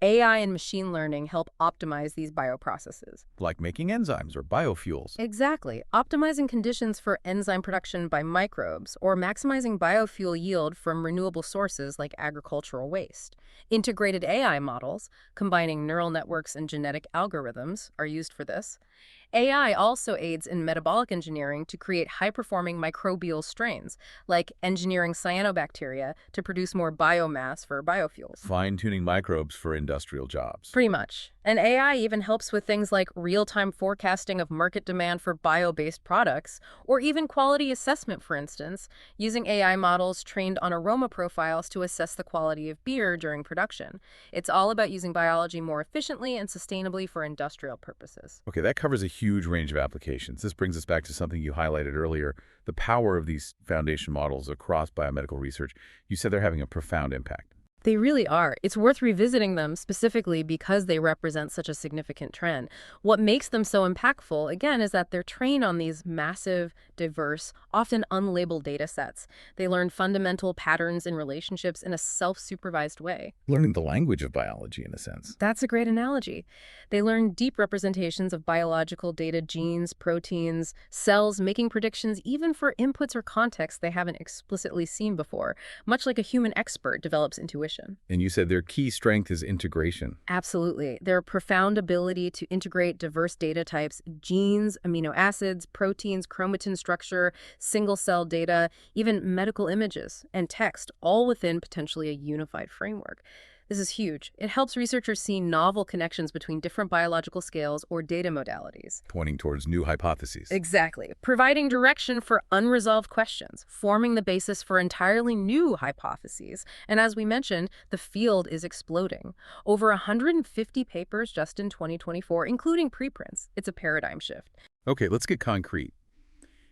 AI and machine learning help optimize these bioprocesses. Like making enzymes or biofuels. Exactly. Optimizing conditions for enzyme production by microbes or maximizing biofuel yield from renewable sources like agricultural waste. Integrated AI models, combining neural networks and genetic algorithms, are used for this. AI also aids in metabolic engineering to create high-performing microbial strains, like engineering cyanobacteria to produce more biomass for biofuels. Fine-tuning microbes for industrial jobs. Pretty much. And AI even helps with things like real-time forecasting of market demand for bio-based products, or even quality assessment, for instance, using AI models trained on aroma profiles to assess the quality of beer during production. It's all about using biology more efficiently and sustainably for industrial purposes. Okay, that covers a huge range of applications. This brings us back to something you highlighted earlier, the power of these foundation models across biomedical research. You said they're having a profound impact. They really are. It's worth revisiting them specifically because they represent such a significant trend. What makes them so impactful, again, is that they're trained on these massive, diverse, often unlabeled data sets. They learn fundamental patterns in relationships in a self-supervised way. Learning the language of biology, in a sense. That's a great analogy. They learn deep representations of biological data, genes, proteins, cells, making predictions even for inputs or contexts they haven't explicitly seen before, much like a human expert develops intuition. And you said their key strength is integration. Absolutely. Their profound ability to integrate diverse data types, genes, amino acids, proteins, chromatin structure, single-cell data, even medical images and text, all within potentially a unified framework. This is huge. It helps researchers see novel connections between different biological scales or data modalities. Pointing towards new hypotheses. Exactly. Providing direction for unresolved questions, forming the basis for entirely new hypotheses. And as we mentioned, the field is exploding. Over 150 papers just in 2024, including preprints. It's a paradigm shift. Okay, let's get concrete.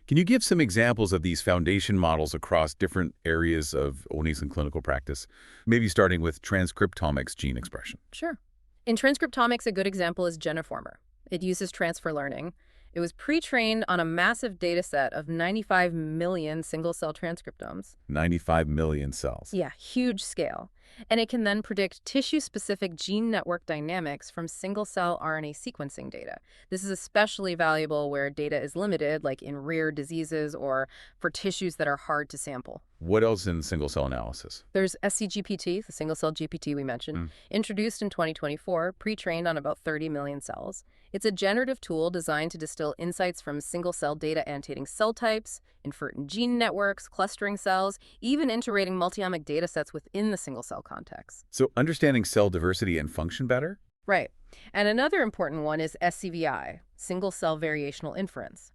Can you give some examples of these foundation models across different areas of Oni's and clinical practice? Maybe starting with transcriptomics gene expression. Sure. In transcriptomics, a good example is Geniformer. It uses transfer learning. It was pre-trained on a massive data set of 95 million single-cell transcriptomes. 95 million cells. Yeah, huge scale. And it can then predict tissue-specific gene network dynamics from single-cell RNA sequencing data. This is especially valuable where data is limited, like in rare diseases or for tissues that are hard to sample. What else in single-cell analysis? There's SCGPT, the single-cell GPT we mentioned, introduced in 2024, pre-trained on about 30 million cells. It's a generative tool designed to distill insights from single-cell data annotating cell types, inferring gene networks, clustering cells, even integrating multi-omic data sets within the single-cell context. So understanding cell diversity and function better? Right. And another important one is SCVI, single-cell variational inference.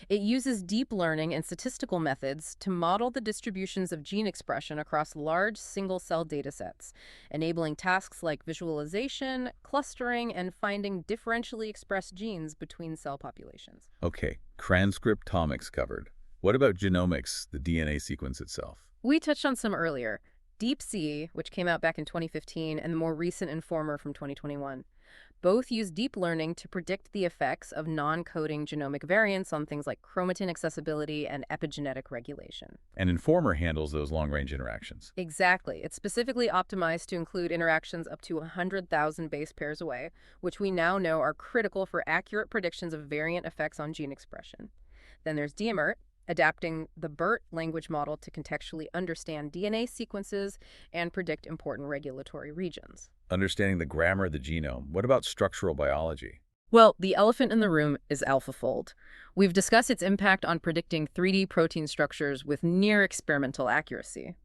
It uses deep learning and statistical methods to model the distributions of gene expression across large single-cell datasets, enabling tasks like visualization, clustering, and finding differentially expressed genes between cell populations. Okay, transcriptomics covered. What about genomics, the DNA sequence itself? We touched on some earlier. DeepSea, which came out back in 2015, and the more recent Informer from 2021. Both use deep learning to predict the effects of non-coding genomic variants on things like chromatin accessibility and epigenetic regulation. And Informer handles those long-range interactions. Exactly. It's specifically optimized to include interactions up to 100,000 base pairs away, which we now know are critical for accurate predictions of variant effects on gene expression. Then there's DMERT, adapting the BERT language model to contextually understand DNA sequences and predict important regulatory regions. Understanding the grammar of the genome. What about structural biology? Well, the elephant in the room is AlphaFold. We've discussed its impact on predicting 3D protein structures with near experimental accuracy.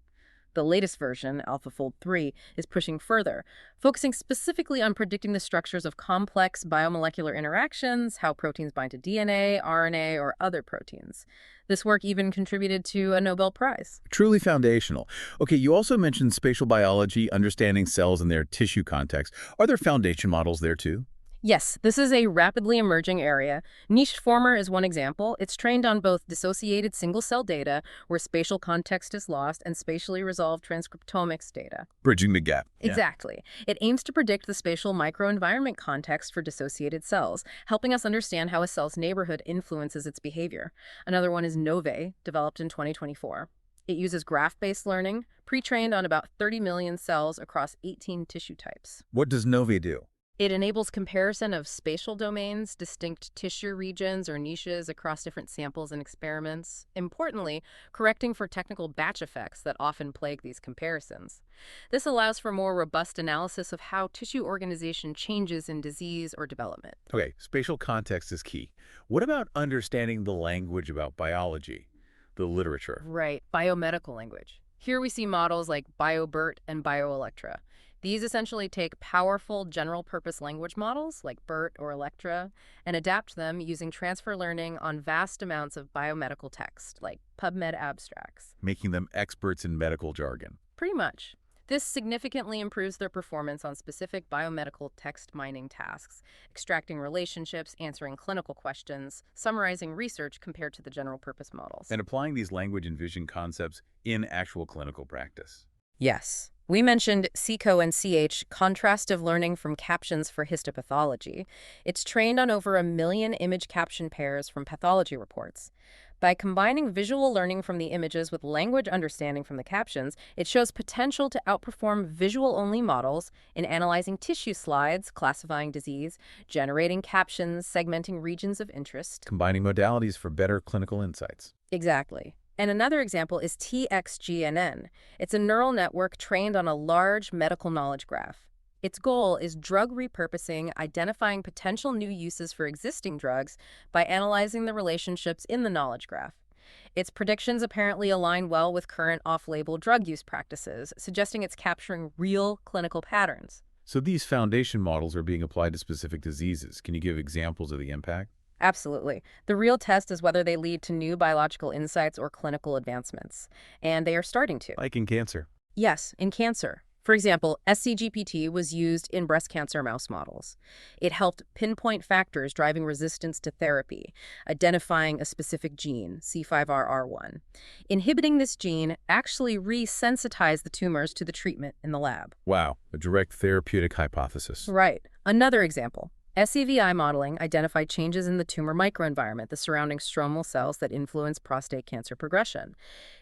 The latest version, AlphaFold 3, is pushing further, focusing specifically on predicting the structures of complex biomolecular interactions, how proteins bind to DNA, RNA, or other proteins. This work even contributed to a Nobel Prize. Truly foundational. Okay, you also mentioned spatial biology, understanding cells in their tissue context. Are there foundation models there too? Yes, this is a rapidly emerging area. Niche-Former is one example. It's trained on both dissociated single-cell data, where spatial context is lost, and spatially resolved transcriptomics data. Bridging the gap. Exactly. It aims to predict the spatial microenvironment context for dissociated cells, helping us understand how a cell's neighborhood influences its behavior. Another one is Nove, developed in 2024. It uses graph-based learning, pre-trained on about 30 million cells across 18 tissue types. What does Nove do? It enables comparison of spatial domains, distinct tissue regions or niches across different samples and experiments. Importantly, correcting for technical batch effects that often plague these comparisons. This allows for more robust analysis of how tissue organization changes in disease or development. Okay, spatial context is key. What about understanding the language about biology, the literature? Right, biomedical language. Here we see models like BioBERT and BioElectra. These essentially take powerful general-purpose language models, like BERT or Electra, and adapt them using transfer learning on vast amounts of biomedical text, like PubMed abstracts. Making them experts in medical jargon. Pretty much. This significantly improves their performance on specific biomedical text mining tasks, extracting relationships, answering clinical questions, summarizing research compared to the general-purpose models. And applying these language and vision concepts in actual clinical practice. Yes. We mentioned CICO and CH, contrastive learning from captions for histopathology. It's trained on over 1 million image caption pairs from pathology reports. By combining visual learning from the images with language understanding from the captions, it shows potential to outperform visual-only models in analyzing tissue slides, classifying disease, generating captions, segmenting regions of interest. Combining modalities for better clinical insights. Exactly. And another example is TXGNN. It's a neural network trained on a large medical knowledge graph. Its goal is drug repurposing, identifying potential new uses for existing drugs by analyzing the relationships in the knowledge graph. Its predictions apparently align well with current off-label drug use practices, suggesting it's capturing real clinical patterns. So these foundation models are being applied to specific diseases. Can you give examples of the impact? Absolutely. The real test is whether they lead to new biological insights or clinical advancements. And they are starting to. Like in cancer. Yes, in cancer. For example, SCGPT was used in breast cancer mouse models. It helped pinpoint factors driving resistance to therapy, identifying a specific gene, C5RR1. Inhibiting this gene actually resensitized the tumors to the treatment in the lab. Wow, a direct therapeutic hypothesis. Right. Another example. SCVI modeling identified changes in the tumor microenvironment, the surrounding stromal cells that influence prostate cancer progression.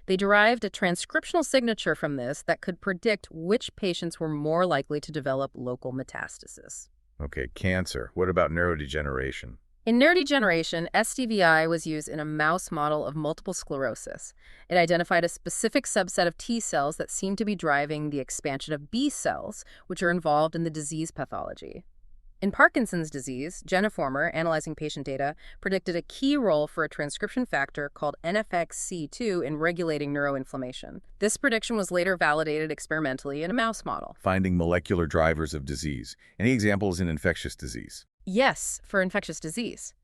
They derived a transcriptional signature from this that could predict which patients were more likely to develop local metastasis. Okay, cancer. What about neurodegeneration? In neurodegeneration, SCVI was used in a mouse model of multiple sclerosis. It identified a specific subset of T cells that seemed to be driving the expansion of B cells, which are involved in the disease pathology. In Parkinson's disease, GeneInCell, analyzing patient data, predicted a key role for a transcription factor called NFXC2 in regulating neuroinflammation. This prediction was later validated experimentally in a mouse model. Finding molecular drivers of disease. Any examples in infectious disease? Yes, for infectious disease.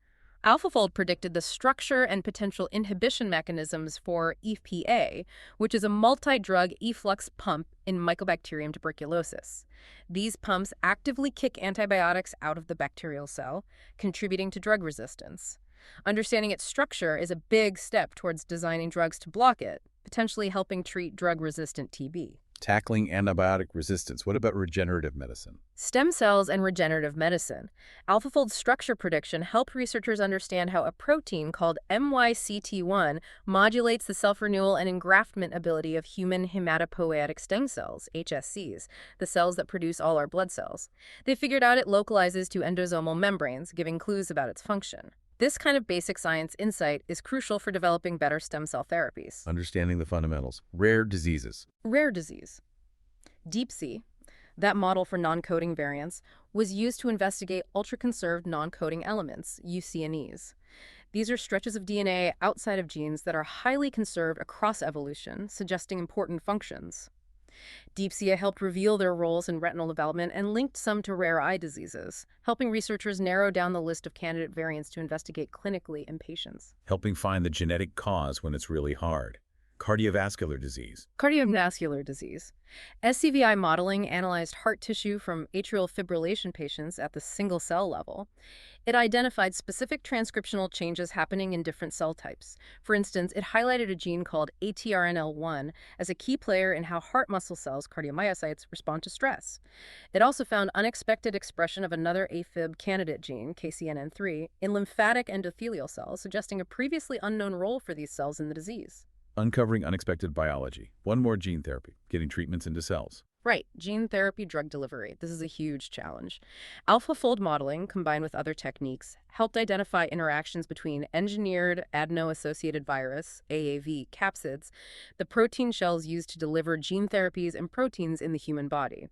AlphaFold predicted the structure and potential inhibition mechanisms for EPA, which is a multi-drug efflux pump in Mycobacterium tuberculosis. These pumps actively kick antibiotics out of the bacterial cell, contributing to drug resistance. Understanding its structure is a big step towards designing drugs to block it, potentially helping treat drug-resistant TB. Tackling antibiotic resistance. What about regenerative medicine? Stem cells and regenerative medicine. AlphaFold's structure prediction helped researchers understand how a protein called MYCT1 modulates the self-renewal and engraftment ability of human hematopoietic stem cells, HSCs, the cells that produce all our blood cells. They figured out it localizes to endosomal membranes, giving clues about its function. This kind of basic science insight is crucial for developing better stem cell therapies. Understanding the fundamentals. Rare diseases. Rare disease. DeepSea, that model for non-coding variants, was used to investigate ultra-conserved non-coding elements, UCNEs. These are stretches of DNA outside of genes that are highly conserved across evolution, suggesting important functions. DeepSea helped reveal their roles in retinal development and linked some to rare eye diseases, helping researchers narrow down the list of candidate variants to investigate clinically in patients. Helping find the genetic cause when it's really hard. Cardiovascular disease. Cardiovascular disease. SCVI modeling analyzed heart tissue from atrial fibrillation patients at the single-cell level. It identified specific transcriptional changes happening in different cell types. For instance, it highlighted a gene called ATRNL1 as a key player in how heart muscle cells, cardiomyocytes, respond to stress. It also found unexpected expression of another AFib candidate gene, KCNN3, in lymphatic endothelial cells, suggesting a previously unknown role for these cells in the disease. Uncovering unexpected biology. One more gene therapy. Getting treatments into cells. Right, gene therapy drug delivery. This is a huge challenge. AlphaFold modeling, combined with other techniques, helped identify interactions between engineered adeno-associated virus, AAV, capsids, the protein shells used to deliver gene therapies and proteins in the human body.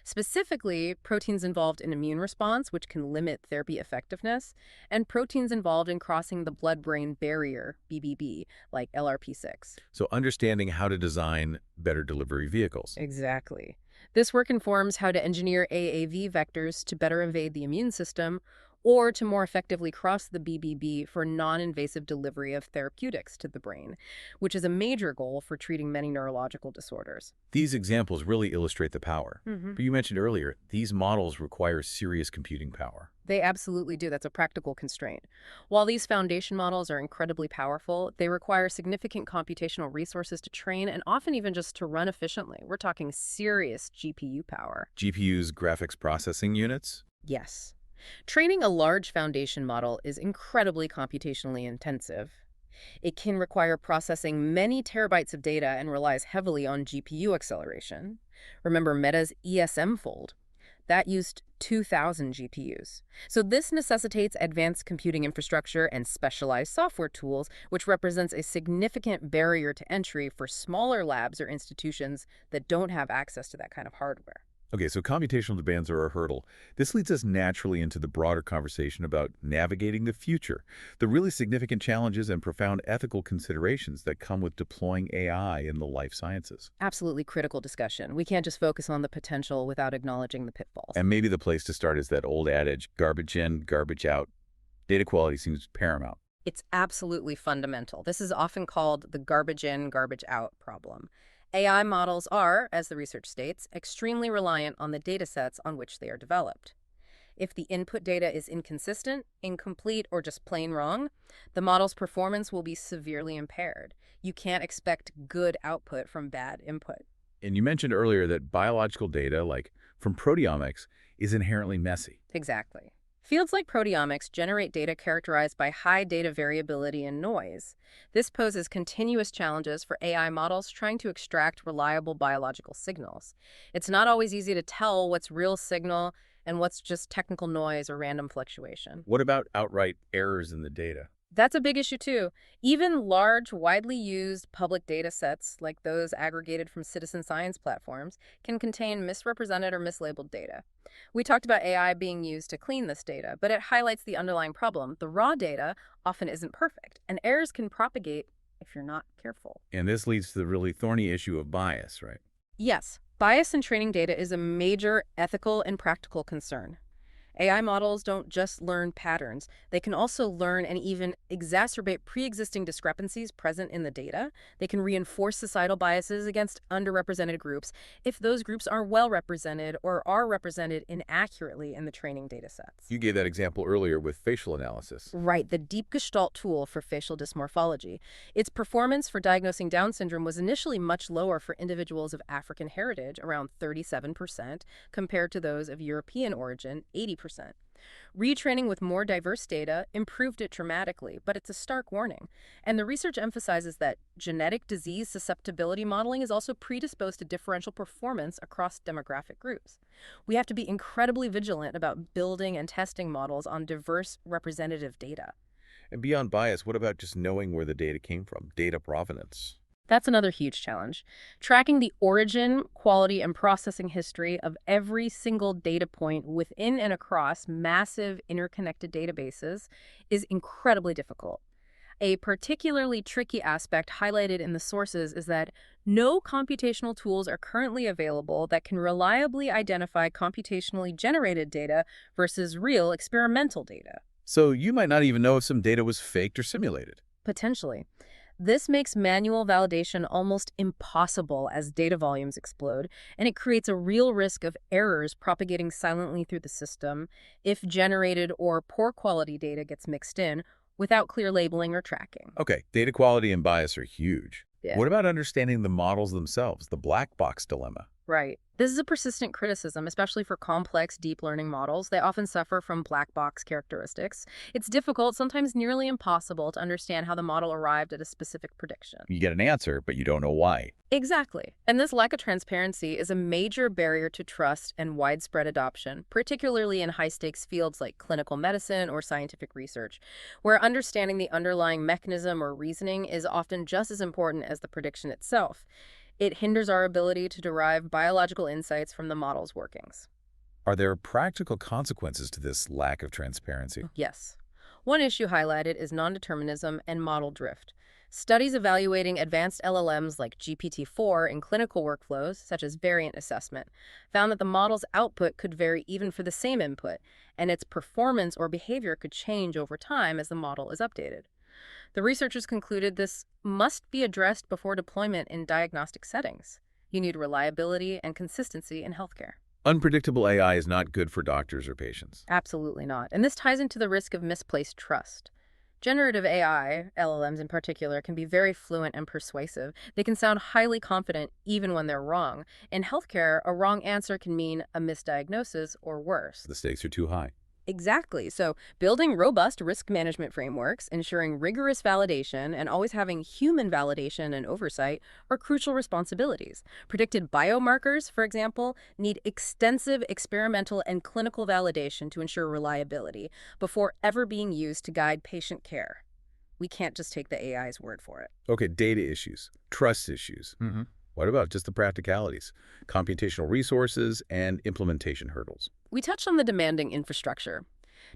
Specifically, proteins involved in immune response, which can limit therapy effectiveness, and proteins involved in crossing the blood-brain barrier, BBB, like LRP6. So understanding how to design better delivery vehicles. Exactly. This work informs how to engineer AAV vectors to better evade the immune system or to more effectively cross the BBB for non-invasive delivery of therapeutics to the brain, which is a major goal for treating many neurological disorders. These examples really illustrate the power. But you mentioned earlier, these models require serious computing power. They absolutely do. That's a practical constraint. While these foundation models are incredibly powerful, they require significant computational resources to train and often even just to run efficiently. We're talking serious GPU power. GPUs, graphics processing units? Yes. Training a large foundation model is incredibly computationally intensive. It can require processing many terabytes of data and relies heavily on GPU acceleration. Remember Meta's ESM fold? That used 2,000 GPUs. So this necessitates advanced computing infrastructure and specialized software tools, which represents a significant barrier to entry for smaller labs or institutions that don't have access to that kind of hardware. Okay, so computational demands are a hurdle. This leads us naturally into the broader conversation about navigating the future, the really significant challenges and profound ethical considerations that come with deploying AI in the life sciences. Absolutely critical discussion. We can't just focus on the potential without acknowledging the pitfalls. And maybe the place to start is that old adage, garbage in, garbage out. Data quality seems paramount. It's absolutely fundamental. This is often called the garbage in, garbage out problem. AI models are, as the research states, extremely reliant on the data sets on which they are developed. If the input data is inconsistent, incomplete, or just plain wrong, the model's performance will be severely impaired. You can't expect good output from bad input. And you mentioned earlier that biological data, like from proteomics, is inherently messy. Exactly. Fields like proteomics generate data characterized by high data variability and noise. This poses continuous challenges for AI models trying to extract reliable biological signals. It's not always easy to tell what's real signal and what's just technical noise or random fluctuation. What about outright errors in the data? That's a big issue too. Even large, widely used public data sets, like those aggregated from citizen science platforms, can contain misrepresented or mislabeled data. We talked about AI being used to clean this data, but it highlights the underlying problem. The raw data often isn't perfect, and errors can propagate if you're not careful. And this leads to the really thorny issue of bias, right? Yes, bias in training data is a major ethical and practical concern. AI models don't just learn patterns. They can also learn and even exacerbate pre-existing discrepancies present in the data. They can reinforce societal biases against underrepresented groups if those groups are well represented or are represented inaccurately in the training data sets. You gave that example earlier with facial analysis. Right, the Deep Gestalt tool for facial dysmorphology. Its performance for diagnosing Down syndrome was initially much lower for individuals of African heritage, around 37%, compared to those of European origin, 80%. Retraining with more diverse data improved it dramatically, but it's a stark warning. And the research emphasizes that genetic disease susceptibility modeling is also predisposed to differential performance across demographic groups. We have to be incredibly vigilant about building and testing models on diverse representative data. And beyond bias, what about just knowing where the data came from, data provenance? That's another huge challenge. Tracking the origin, quality, and processing history of every single data point within and across massive interconnected databases is incredibly difficult. A particularly tricky aspect highlighted in the sources is that no computational tools are currently available that can reliably identify computationally generated data versus real experimental data. So you might not even know if some data was faked or simulated. Potentially. This makes manual validation almost impossible as data volumes explode, and it creates a real risk of errors propagating silently through the system if generated or poor quality data gets mixed in without clear labeling or tracking. Okay, data quality and bias are huge. Yeah. What about understanding the models themselves, the black box dilemma? Right. This is a persistent criticism, especially for complex deep learning models. They often suffer from black box characteristics. It's difficult, sometimes nearly impossible, to understand how the model arrived at a specific prediction. You get an answer, but you don't know why. Exactly. And this lack of transparency is a major barrier to trust and widespread adoption, particularly in high-stakes fields like clinical medicine or scientific research, where understanding the underlying mechanism or reasoning is often just as important as the prediction itself. It hinders our ability to derive biological insights from the model's workings. Are there practical consequences to this lack of transparency? Yes. One issue highlighted is non-determinism and model drift. Studies evaluating advanced LLMs like GPT-4 in clinical workflows, such as variant assessment, found that the model's output could vary even for the same input, and its performance or behavior could change over time as the model is updated. The researchers concluded this must be addressed before deployment in diagnostic settings. You need reliability and consistency in healthcare. Unpredictable AI is not good for doctors or patients. Absolutely not. And this ties into the risk of misplaced trust. Generative AI, LLMs in particular, can be very fluent and persuasive. They can sound highly confident even when they're wrong. In healthcare, a wrong answer can mean a misdiagnosis or worse. The stakes are too high. Exactly. So building robust risk management frameworks, ensuring rigorous validation, and always having human validation and oversight are crucial responsibilities. Predicted biomarkers, for example, need extensive experimental and clinical validation to ensure reliability before ever being used to guide patient care. We can't just take the AI's word for it. Okay, data issues, trust issues. What about just the practicalities, computational resources, and implementation hurdles? We touched on the demanding infrastructure.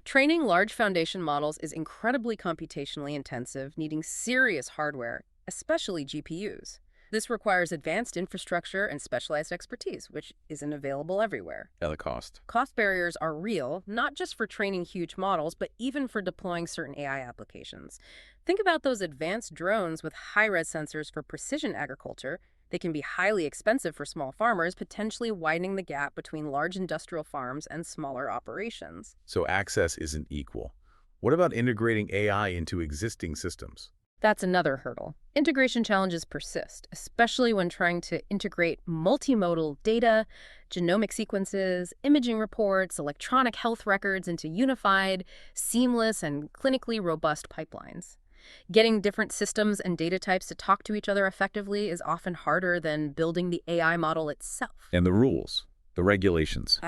Training large foundation models is incredibly computationally intensive, needing serious hardware, especially GPUs. This requires advanced infrastructure and specialized expertise, which isn't available everywhere. And the cost. Cost barriers are real, not just for training huge models, but even for deploying certain AI applications. Think about those advanced drones with high-res sensors for precision agriculture. They can be highly expensive for small farmers, potentially widening the gap between large industrial farms and smaller operations. So access isn't equal. What about integrating AI into existing systems? That's another hurdle. Integration challenges persist, especially when trying to integrate multimodal data, genomic sequences, imaging reports, electronic health records into unified, seamless, and clinically robust pipelines. Getting different systems and data types to talk to each other effectively is often harder than building the AI model itself. And the rules, the regulations.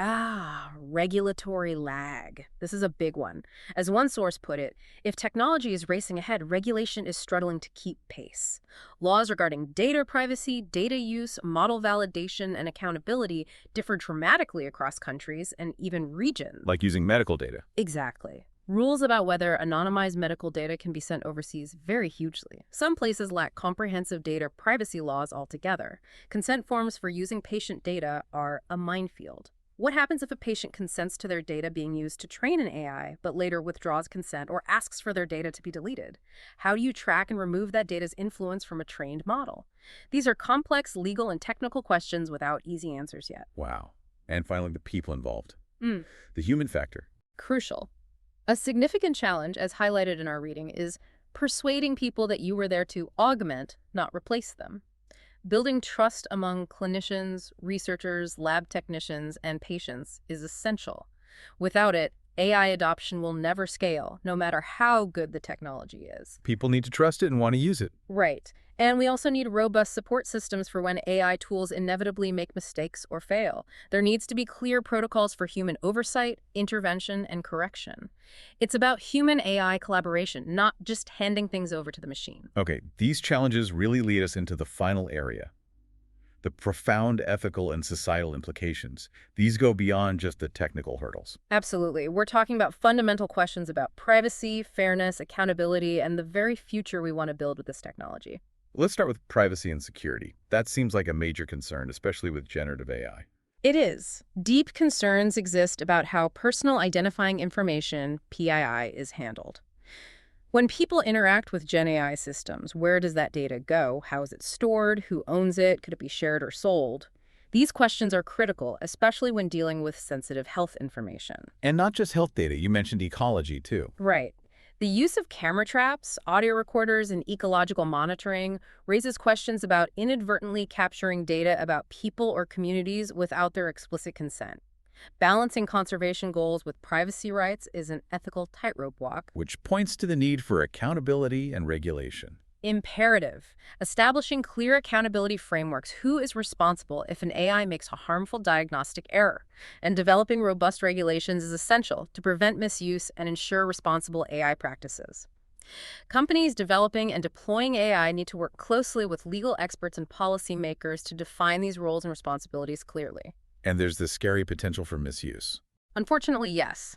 Regulatory lag. This is a big one. As one source put it, if technology is racing ahead, regulation is struggling to keep pace. Laws regarding data privacy, data use, model validation, and accountability differ dramatically across countries and even regions. Like using medical data. Exactly. Rules about whether anonymized medical data can be sent overseas vary hugely. Some places lack comprehensive data privacy laws altogether. Consent forms for using patient data are a minefield. What happens if a patient consents to their data being used to train an AI, but later withdraws consent or asks for their data to be deleted? How do you track and remove that data's influence from a trained model? These are complex legal and technical questions without easy answers yet. Wow. And finally, the people involved. Mm. The human factor. Crucial. A significant challenge, as highlighted in our reading, is persuading people that you were there to augment, not replace them. Building trust among clinicians, researchers, lab technicians, and patients is essential. Without it, AI adoption will never scale, no matter how good the technology is. People need to trust it and want to use it. Right. And we also need robust support systems for when AI tools inevitably make mistakes or fail. There needs to be clear protocols for human oversight, intervention, and correction. It's about human-AI collaboration, not just handing things over to the machine. Okay, these challenges really lead us into the final area. The profound ethical and societal implications. These go beyond just the technical hurdles. Absolutely. We're talking about fundamental questions about privacy, fairness, accountability, and the very future we want to build with this technology. Let's start with privacy and security. That seems like a major concern, especially with generative AI. It is. Deep concerns exist about how personal identifying information, PII, is handled. When people interact with Gen AI systems, where does that data go? How is it stored? Who owns it? Could it be shared or sold? These questions are critical, especially when dealing with sensitive health information. And not just health data, you mentioned ecology too. Right. The use of camera traps, audio recorders, and ecological monitoring raises questions about inadvertently capturing data about people or communities without their explicit consent. Balancing conservation goals with privacy rights is an ethical tightrope walk. Which points to the need for accountability and regulation. Imperative. Establishing clear accountability frameworks. Who is responsible if an AI makes a harmful diagnostic error? And developing robust regulations is essential to prevent misuse and ensure responsible AI practices. Companies developing and deploying AI need to work closely with legal experts and policymakers to define these roles and responsibilities clearly. And there's the scary potential for misuse. Unfortunately, yes.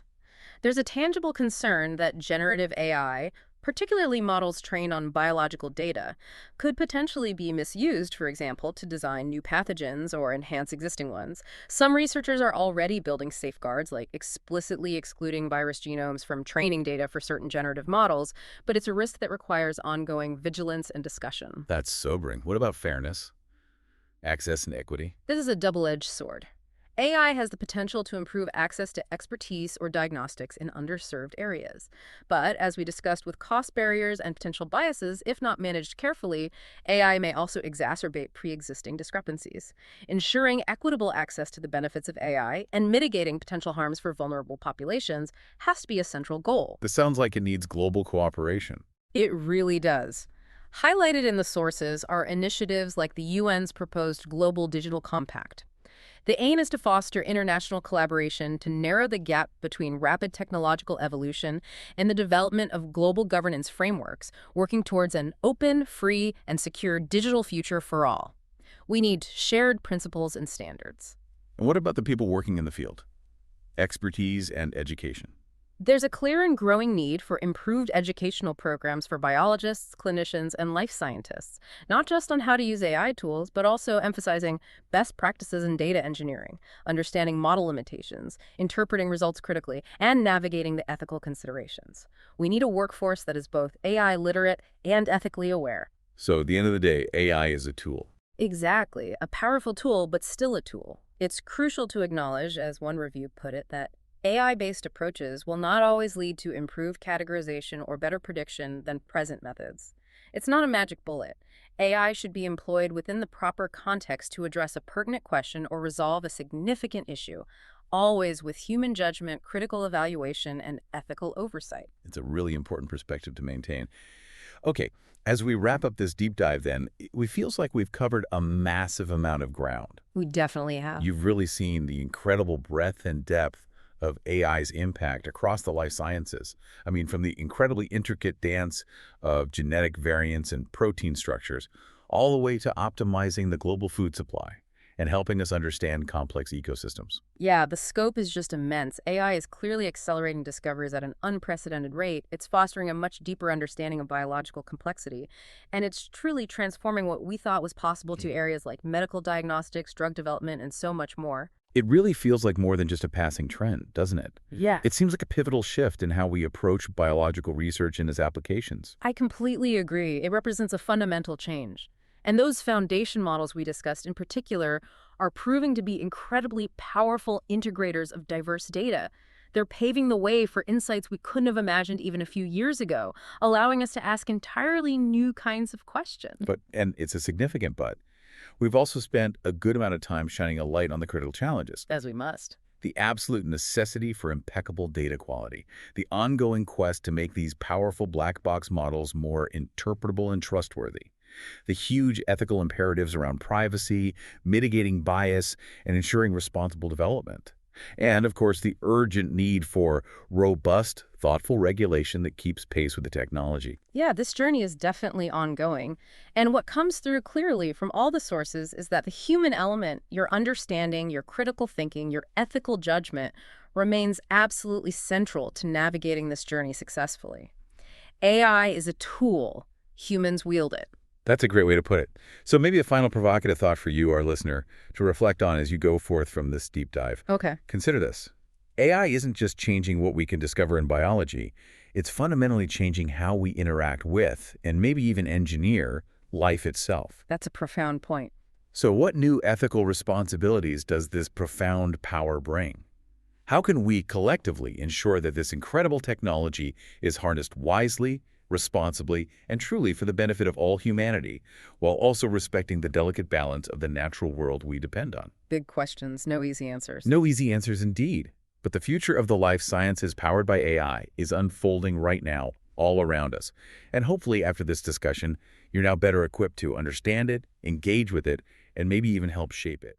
There's a tangible concern that generative AI, particularly models trained on biological data, could potentially be misused, for example, to design new pathogens or enhance existing ones. Some researchers are already building safeguards, like explicitly excluding virus genomes from training data for certain generative models, but it's a risk that requires ongoing vigilance and discussion. That's sobering. What about fairness, access, and equity? This is a double-edged sword. AI has the potential to improve access to expertise or diagnostics in underserved areas. But as we discussed with cost barriers and potential biases, if not managed carefully, AI may also exacerbate pre-existing discrepancies. Ensuring equitable access to the benefits of AI and mitigating potential harms for vulnerable populations has to be a central goal. This sounds like it needs global cooperation. It really does. Highlighted in the sources are initiatives like the UN's proposed Global Digital Compact. The aim is to foster international collaboration to narrow the gap between rapid technological evolution and the development of global governance frameworks, working towards an open, free, and secure digital future for all. We need shared principles and standards. And what about the people working in the field? Expertise and education. There's a clear and growing need for improved educational programs for biologists, clinicians, and life scientists, not just on how to use AI tools, but also emphasizing best practices in data engineering, understanding model limitations, interpreting results critically, and navigating the ethical considerations. We need a workforce that is both AI literate and ethically aware. So at the end of the day, AI is a tool. Exactly. A powerful tool, but still a tool. It's crucial to acknowledge, as one review put it, that AI-based approaches will not always lead to improved categorization or better prediction than present methods. It's not a magic bullet. AI should be employed within the proper context to address a pertinent question or resolve a significant issue, always with human judgment, critical evaluation, and ethical oversight. It's a really important perspective to maintain. Okay, as we wrap up this deep dive then, it feels like we've covered a massive amount of ground. We definitely have. You've really seen the incredible breadth and depth of AI's impact across the life sciences. I mean, from the incredibly intricate dance of genetic variants and protein structures, all the way to optimizing the global food supply and helping us understand complex ecosystems. Yeah, the scope is just immense. AI is clearly accelerating discoveries at an unprecedented rate. It's fostering a much deeper understanding of biological complexity, and it's truly transforming what we thought was possible to areas like medical diagnostics, drug development, and so much more. It really feels like more than just a passing trend, doesn't it? Yeah. It seems like a pivotal shift in how we approach biological research and its applications. I completely agree. It represents a fundamental change. And those foundation models we discussed in particular are proving to be incredibly powerful integrators of diverse data. They're paving the way for insights we couldn't have imagined even a few years ago, allowing us to ask entirely new kinds of questions. And it's a significant but. We've also spent a good amount of time shining a light on the critical challenges. As we must. The absolute necessity for impeccable data quality, the ongoing quest to make these powerful black box models more interpretable and trustworthy, the huge ethical imperatives around privacy, mitigating bias, and ensuring responsible development. And, of course, the urgent need for robust, thoughtful regulation that keeps pace with the technology. Yeah, this journey is definitely ongoing. And what comes through clearly from all the sources is that the human element, your understanding, your critical thinking, your ethical judgment, remains absolutely central to navigating this journey successfully. AI is a tool. Humans wield it. That's a great way to put it. So maybe a final provocative thought for you, our listener, to reflect on as you go forth from this deep dive. Okay. Consider this. AI isn't just changing what we can discover in biology. It's fundamentally changing how we interact with, and maybe even engineer, life itself. That's a profound point. So what new ethical responsibilities does this profound power bring? How can we collectively ensure that this incredible technology is harnessed wisely, responsibly, and truly for the benefit of all humanity, while also respecting the delicate balance of the natural world we depend on? Big questions, no easy answers. No easy answers indeed. But the future of the life sciences powered by AI is unfolding right now, all around us. And hopefully after this discussion, you're now better equipped to understand it, engage with it, and maybe even help shape it.